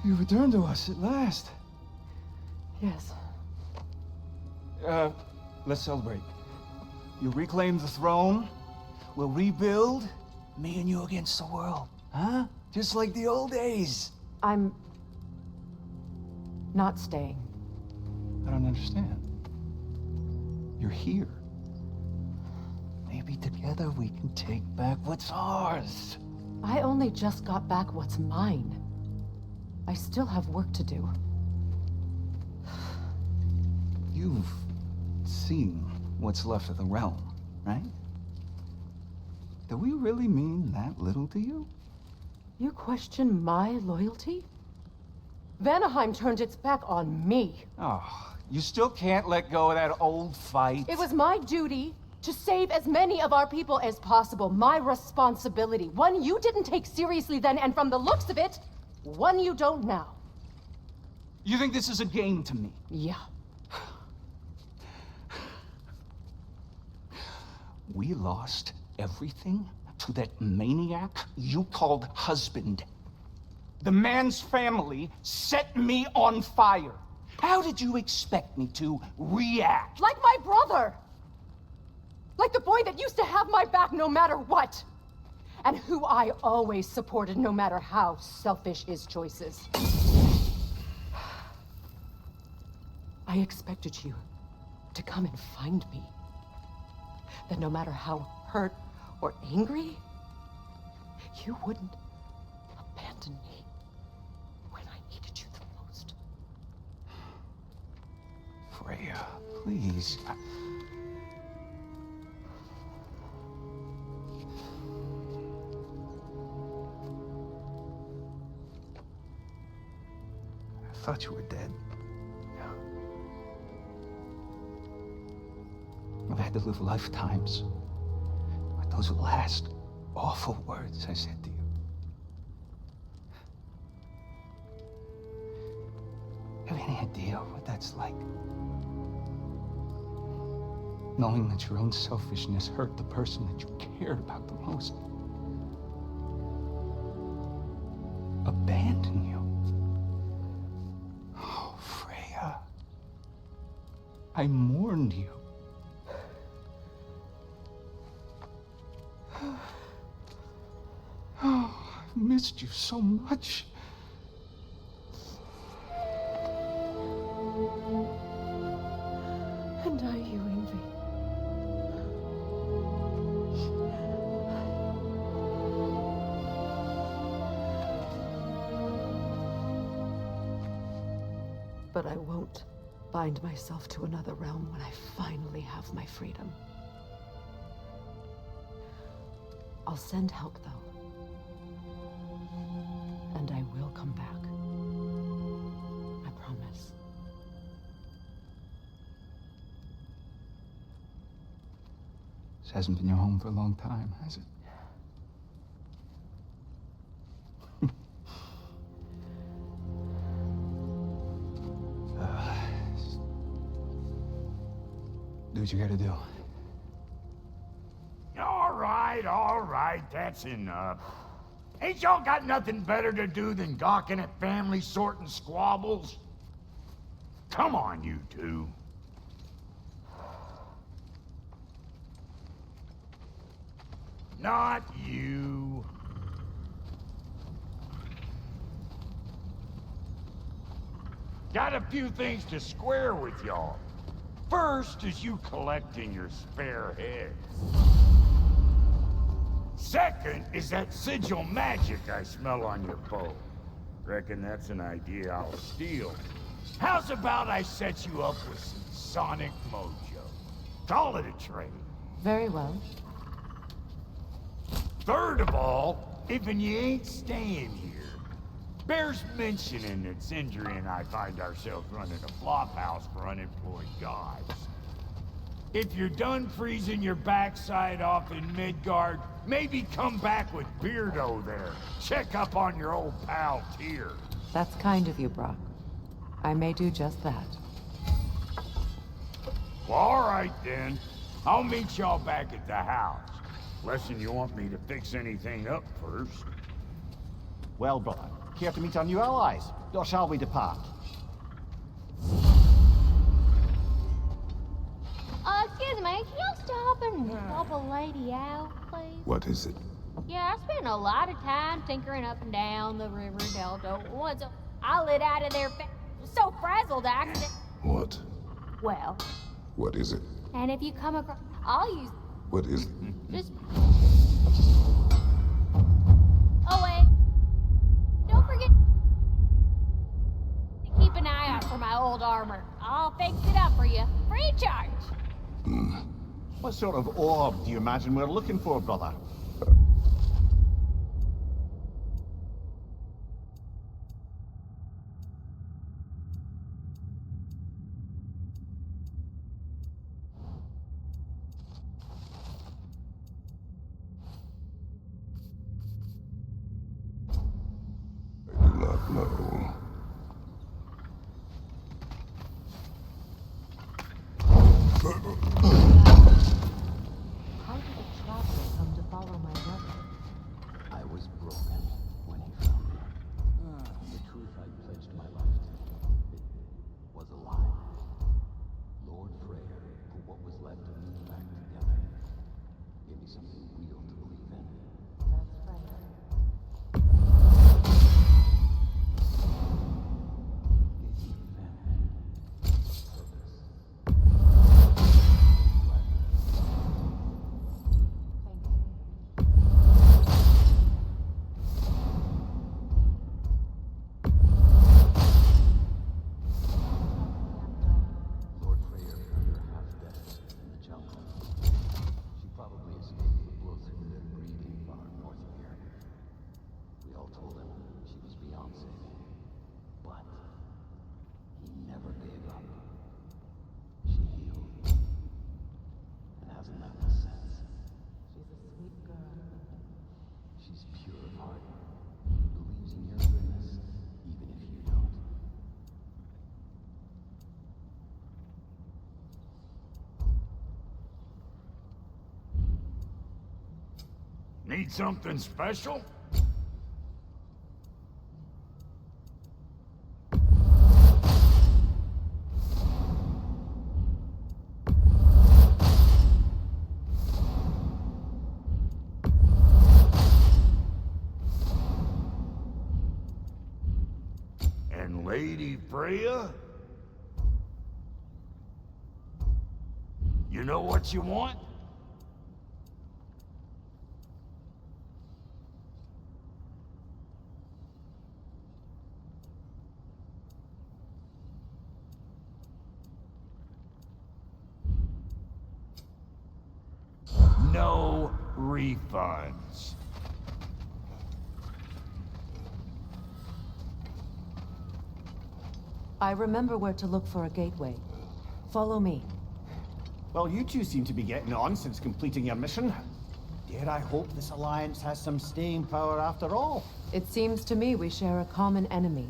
You returned to us at last. Yes. Let's celebrate. You reclaim the throne. We'll rebuild. Me and you against the world. Huh? Just like the old days. I'm not staying. I don't understand. You're here. Maybe together we can take back what's ours. I only just got back what's mine. I still have work to do. You've seen what's left of the realm, right? Do we really mean that little to you? You question my loyalty? Vanaheim turned its back on me. Oh, you still can't let go of that old fight? It was my duty to save as many of our people as possible. My responsibility. One you didn't take seriously then, and from the looks of it, one you don't now. You think this is a game to me? Yeah. We lost everything to that maniac you called husband. The man's family set me on fire. How did you expect me to react? Like my brother! Like the boy that used to have my back no matter what! and who I always supported no matter how selfish his choices. I expected you to come and find me. That no matter how hurt or angry, you wouldn't abandon me when I needed you the most. Freya, please. I thought you were dead. I've had to live lifetimes with those last awful words I said to you. Have any idea what that's like? Knowing that your own selfishness hurt the person that you cared about the most. Abandon you. Oh, Freya. I mourned you. Oh, I've missed you so much. And I you, Ingvi. But I won't bind myself to another realm when I finally have my freedom. I'll send help, though. And I will come back. I promise. This hasn't been your home for a long time, has it? Do what you gotta do. All right, that's enough. Ain't y'all got nothing better to do than gawking at family sorting squabbles? Come on, you two. Not you. Got a few things to square with y'all. First is you collecting your spare heads. Second is that sigil magic I smell on your bow. Reckon that's an idea I'll steal. How's about I set you up with some sonic mojo? Call it a trade. Very well. Third of all, if you ain't staying here, bears mentioning that Sindri and I find ourselves running a flop house for unemployed gods. If you're done freezing your backside off in Midgard, maybe come back with Beardo there. Check up on your old pal Tyr. That's kind of you, Brock. I may do just that. Well, all right then. I'll meet y'all back at the house. Unless you want me to fix anything up first. Well, brother, care to meet our new allies? Or shall we depart? Excuse me, can y'all stop and help a lady out, please? What is it? Yeah, I spent a lot of time tinkering up and down the river delta. Once I lit out of there so frazzled I accident. What? Well, What is it? and if you come across, I'll use What is it? just. Oh wait, don't forget to keep an eye out for my old armor. I'll fix it up for you, free of charge. What sort of orb do you imagine we're looking for, brother? I do not know. How did a traveler come to follow my brother? I was broken when he found me. The truth I pledged my life to, it was a lie. Lord Freyr put what was left of me back together. Gave me something real to believe in. That's Need something special? And Lady Freya? You know what you want? No refunds. I remember where to look for a gateway. Follow me. Well, you two seem to be getting on since completing your mission. Dare I hope this alliance has some staying power after all? It seems to me we share a common enemy.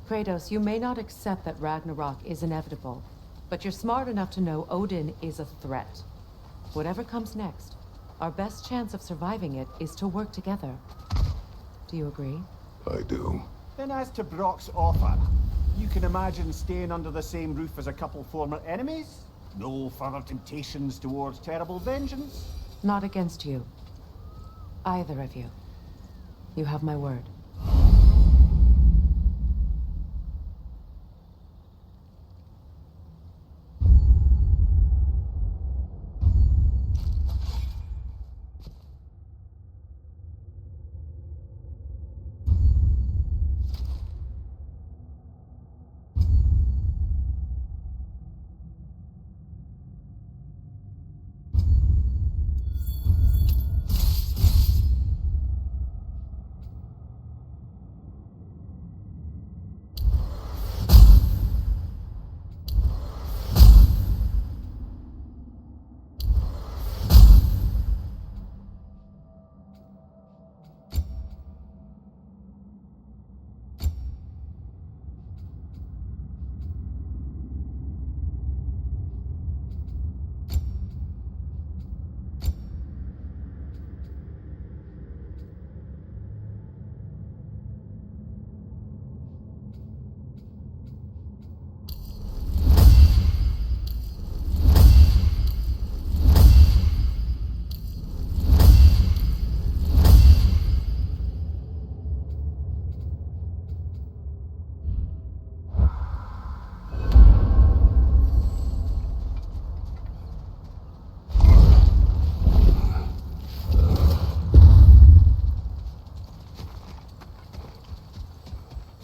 Kratos, you may not accept that Ragnarok is inevitable, but you're smart enough to know Odin is a threat. Whatever comes next, our best chance of surviving it is to work together. Do you agree? I do. Then as to Brock's offer, you can imagine staying under the same roof as a couple former enemies? No further temptations towards terrible vengeance? Not against you. Either of you. You have my word.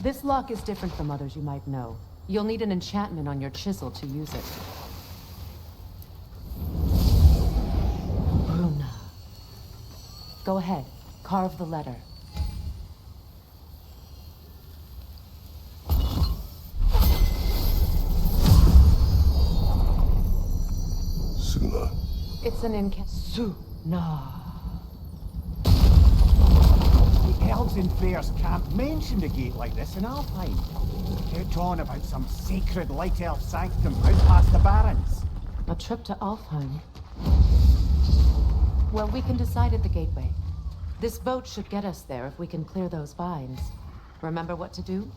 This lock is different from others you might know. You'll need an enchantment on your chisel to use it. Bruna. Go ahead, carve the letter. Suna. It's an Suna. The elves in Freyr's camp mentioned a gate like this in Alpine. Kept on about some sacred light elf sanctum out past the Barrens. A trip to Alfheim. Well, we can decide at the gateway. This boat should get us there if we can clear those vines. Remember what to do?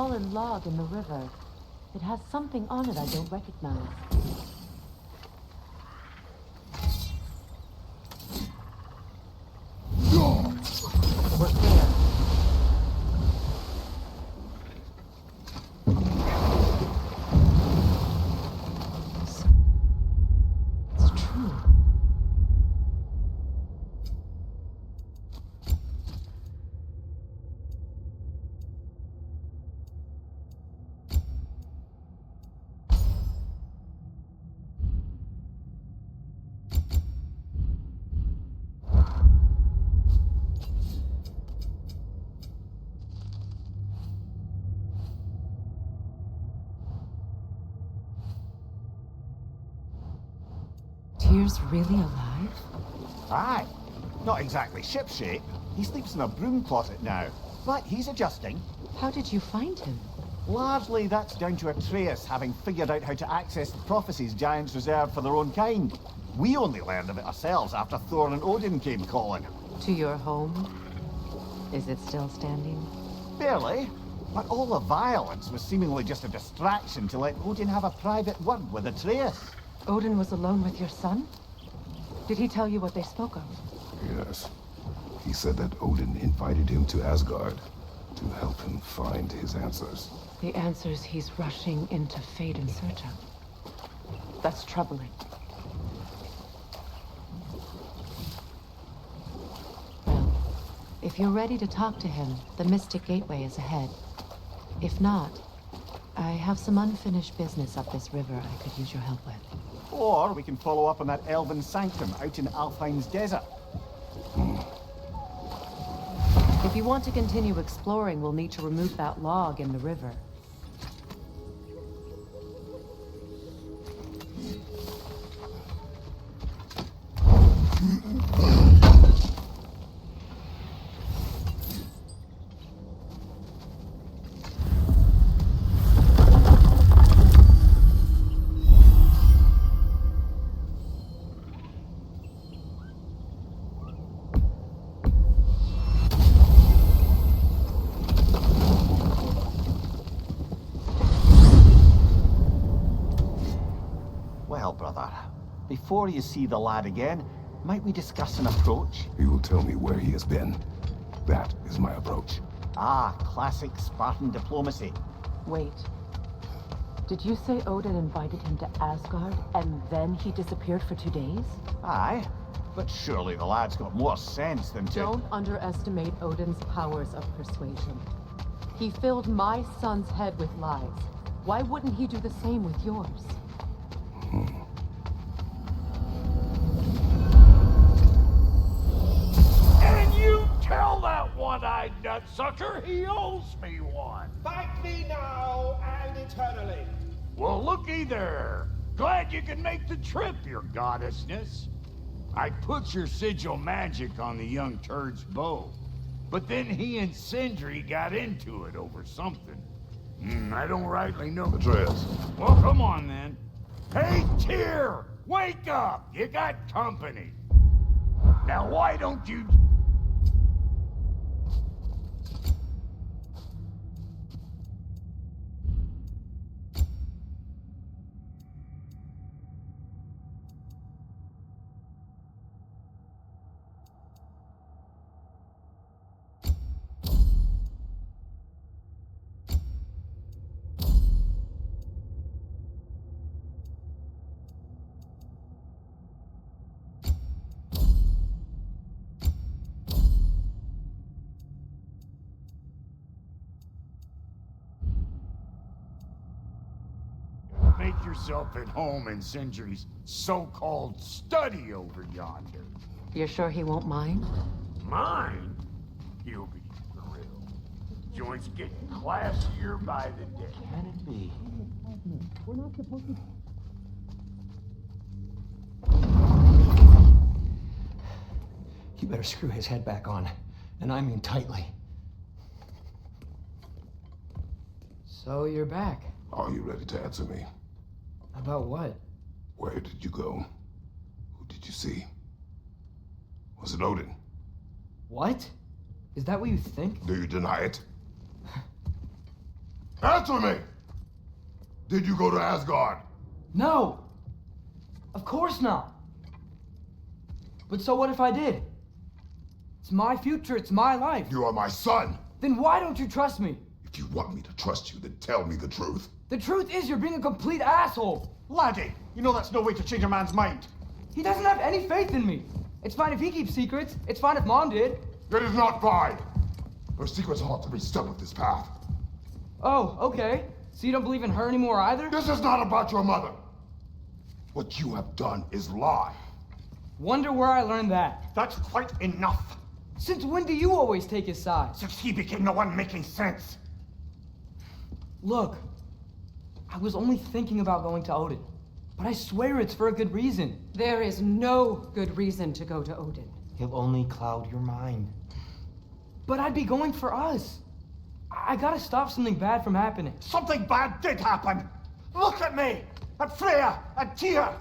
fallen log in the river. It has something on it I don't recognize. We're clear. It's true. Tyr's really alive? Aye. Not exactly shipshape. He sleeps in a broom closet now. But he's adjusting. How did you find him? Largely that's down to Atreus having figured out how to access the prophecies giants reserved for their own kind. We only learned of it ourselves after Thor and Odin came calling. To your home? Is it still standing? Barely. But all the violence was seemingly just a distraction to let Odin have a private word with Atreus. Odin was alone with your son? Did he tell you what they spoke of? Yes. He said that Odin invited him to Asgard to help him find his answers. The answers he's rushing into fate in search of. That's troubling. Well, if you're ready to talk to him, the Mystic Gateway is ahead. If not, I have some unfinished business up this river I could use your help with. Or we can follow up on that elven sanctum out in Alfine's desert. If you want to continue exploring, we'll need to remove that log in the river. Well, brother, before you see the lad again, might we discuss an approach? He will tell me where he has been. That is my approach. Ah, classic Spartan diplomacy. Wait. Did you say Odin invited him to Asgard, and then he disappeared for 2 days? Aye, but surely the lad's got more sense than to... Don't underestimate Odin's powers of persuasion. He filled my son's head with lies. Why wouldn't he do the same with yours? And you tell that one-eyed nutsucker he owes me one. Fight me now and eternally. Well, looky there. Glad you can make the trip, your goddessness. I put your sigil magic on the young turd's bow, but then he and Sindri got into it over something. I don't rightly know. Atreus. Well, come on then. Hey, Tyr! Wake up! You got company. Now, why don't you... Make yourself at home in Sindri's so-called study over yonder. You're sure he won't mind? Mine? He'll be thrilled. Joint's getting classier by the day. Can it be? You better screw his head back on, and I mean tightly. So you're back. Are you ready to answer me? About what? Where did you go? Who did you see? Was it Odin? What? Is that what you think? Do you deny it? Answer me! Did you go to Asgard? No! Of course not! But so what if I did? It's my future, it's my life. You are my son! Then why don't you trust me? If you want me to trust you, then tell me the truth. The truth is you're being a complete asshole. Laddie, you know that's no way to change a man's mind. He doesn't have any faith in me. It's fine if he keeps secrets. It's fine if Mom did. It is not fine! Her secrets ought to be stuck with this path. Oh, okay. So you don't believe in her anymore either? This is not about your mother. What you have done is lie. Wonder where I learned that. That's quite enough. Since when do you always take his side? Since he became the one making sense. Look, I was only thinking about going to Odin. But I swear it's for a good reason. There is no good reason to go to Odin. He'll only cloud your mind. But I'd be going for us. I gotta stop something bad from happening. Something bad did happen. Look at me, at Freya, at Tyr.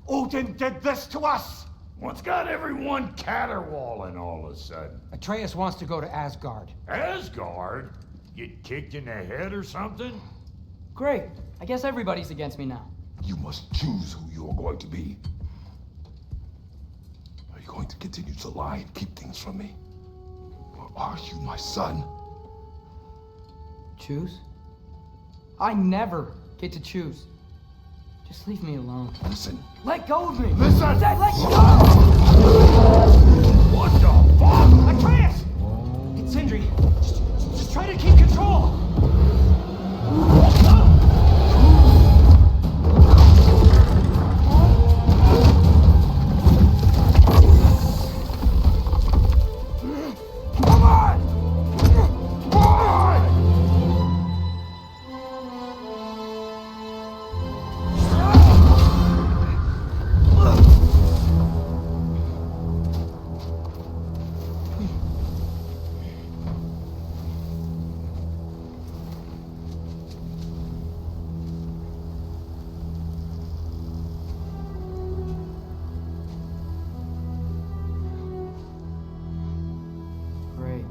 Odin did this to us. What's got everyone caterwauling all of a sudden? Atreus wants to go to Asgard. Asgard? Get kicked in the head or something? Great. I guess everybody's against me now. You must choose who you are going to be. Are you going to continue to lie and keep things from me? Or are you my son? Choose? I never get to choose. Just leave me alone. Listen. Let go of me! Listen! I said let go! What the fuck? Atreus! It's Sindri. Just try to keep control. Come on! Great.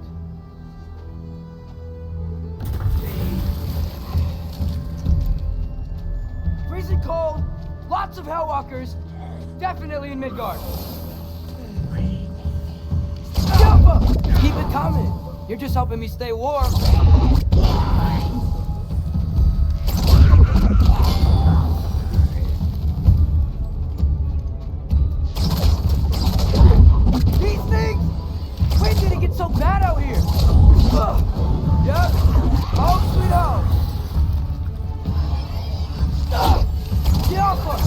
Freezing cold, lots of Hellwalkers, definitely in Midgard. Jump! Keep it coming. You're just helping me stay warm. These things! When did it get so bad out here? Yep. Oh, sweet home. Get off her!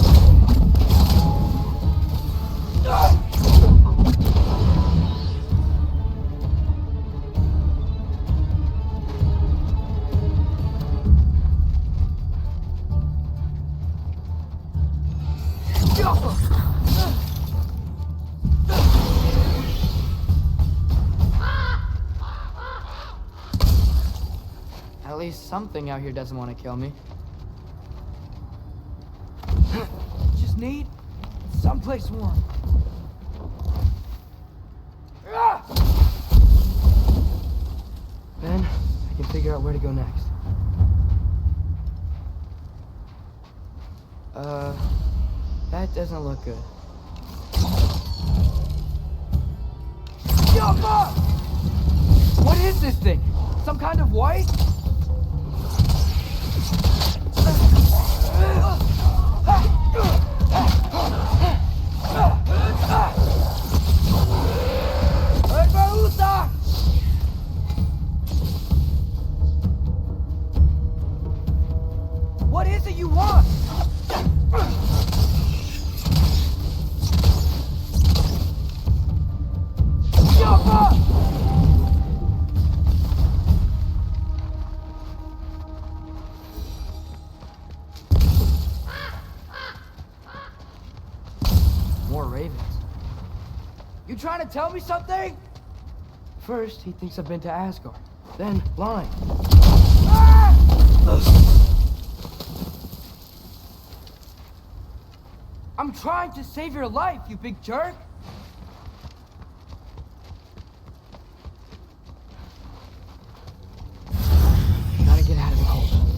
Get off her! At least something out here doesn't want to kill me. Just need someplace warm. Then I can figure out where to go next. That doesn't look good. What is this thing? Some kind of white? What is it you want? More ravens. You trying to tell me something? First, he thinks I've been to Asgard. Then, lying. I'm trying to save your life, you big jerk! Gotta get out of the cold.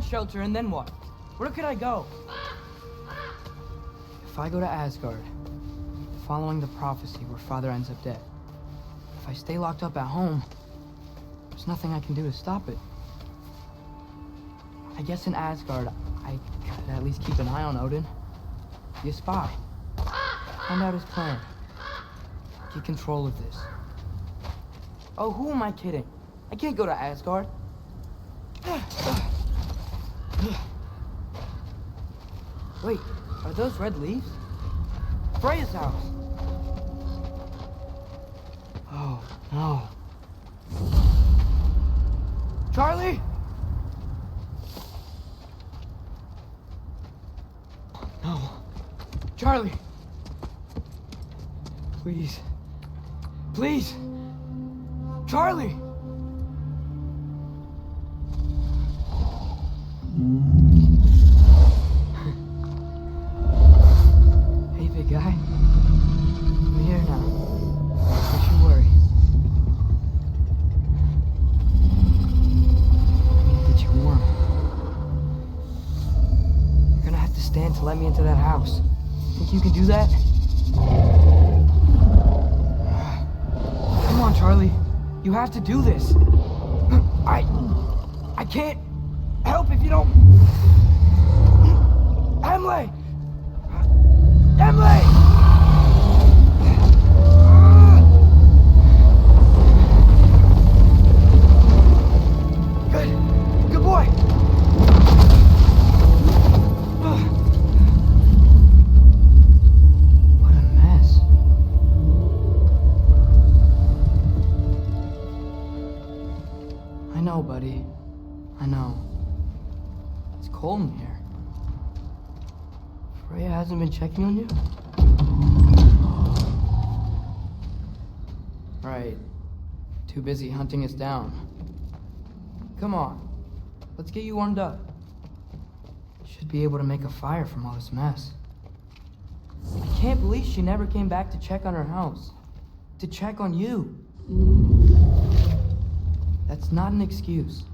shelter, and then what? Where could I go? If I go to Asgard, following the prophecy where Father ends up dead, if I stay locked up at home, there's nothing I can do to stop it. I guess in Asgard, I could at least keep an eye on Odin. Be a spy. Find out his plan. Get control of this. Oh, who am I kidding? I can't go to Asgard. Wait, are those red leaves? Freya's house. Oh, no. Charlie? No. Charlie. Please. Please. Charlie. Hey, big guy. I'm here now. Don't you worry. I need to get you warm. You're gonna have to stand to let me into that house. Think you can do that? Come on, Charlie. You have to do this. I can't help if you don't. Emily! Emily! Good boy. What a mess. I know, buddy. I know. It's cold in here. Freya hasn't been checking on you? Right. Too busy hunting us down. Come on. Let's get you warmed up. Should be able to make a fire from all this mess. I can't believe she never came back to check on her house. To check on you. That's not an excuse.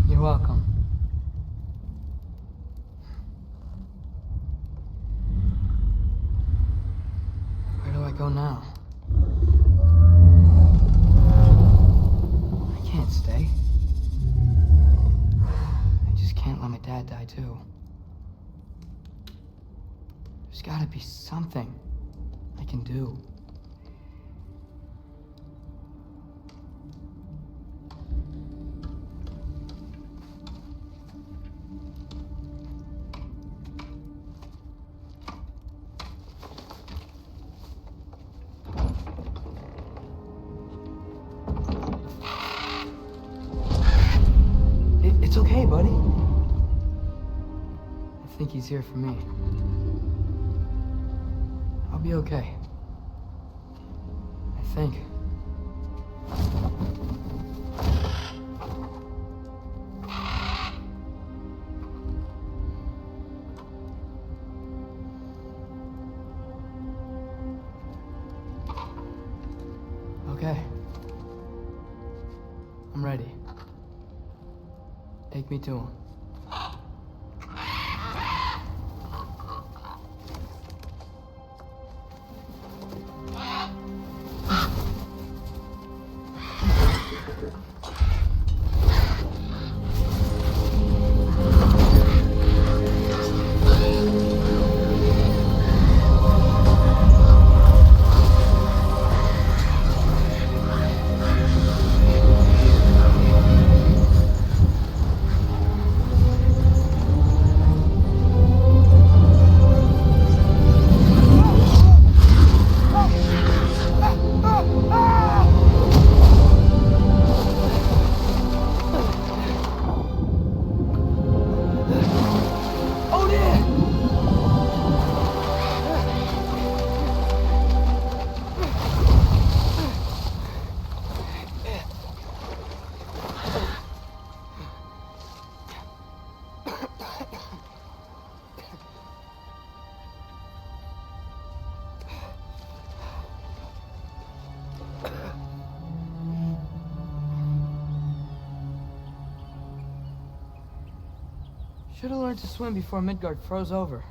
You're welcome. Where do I go now? I can't stay. I just can't let my dad die too. There's gotta be something I can do. It's okay, buddy. I think he's here for me. I'll be okay. I think. Okay. I'm ready. Take me to him. Should have learned to swim before Midgard froze over.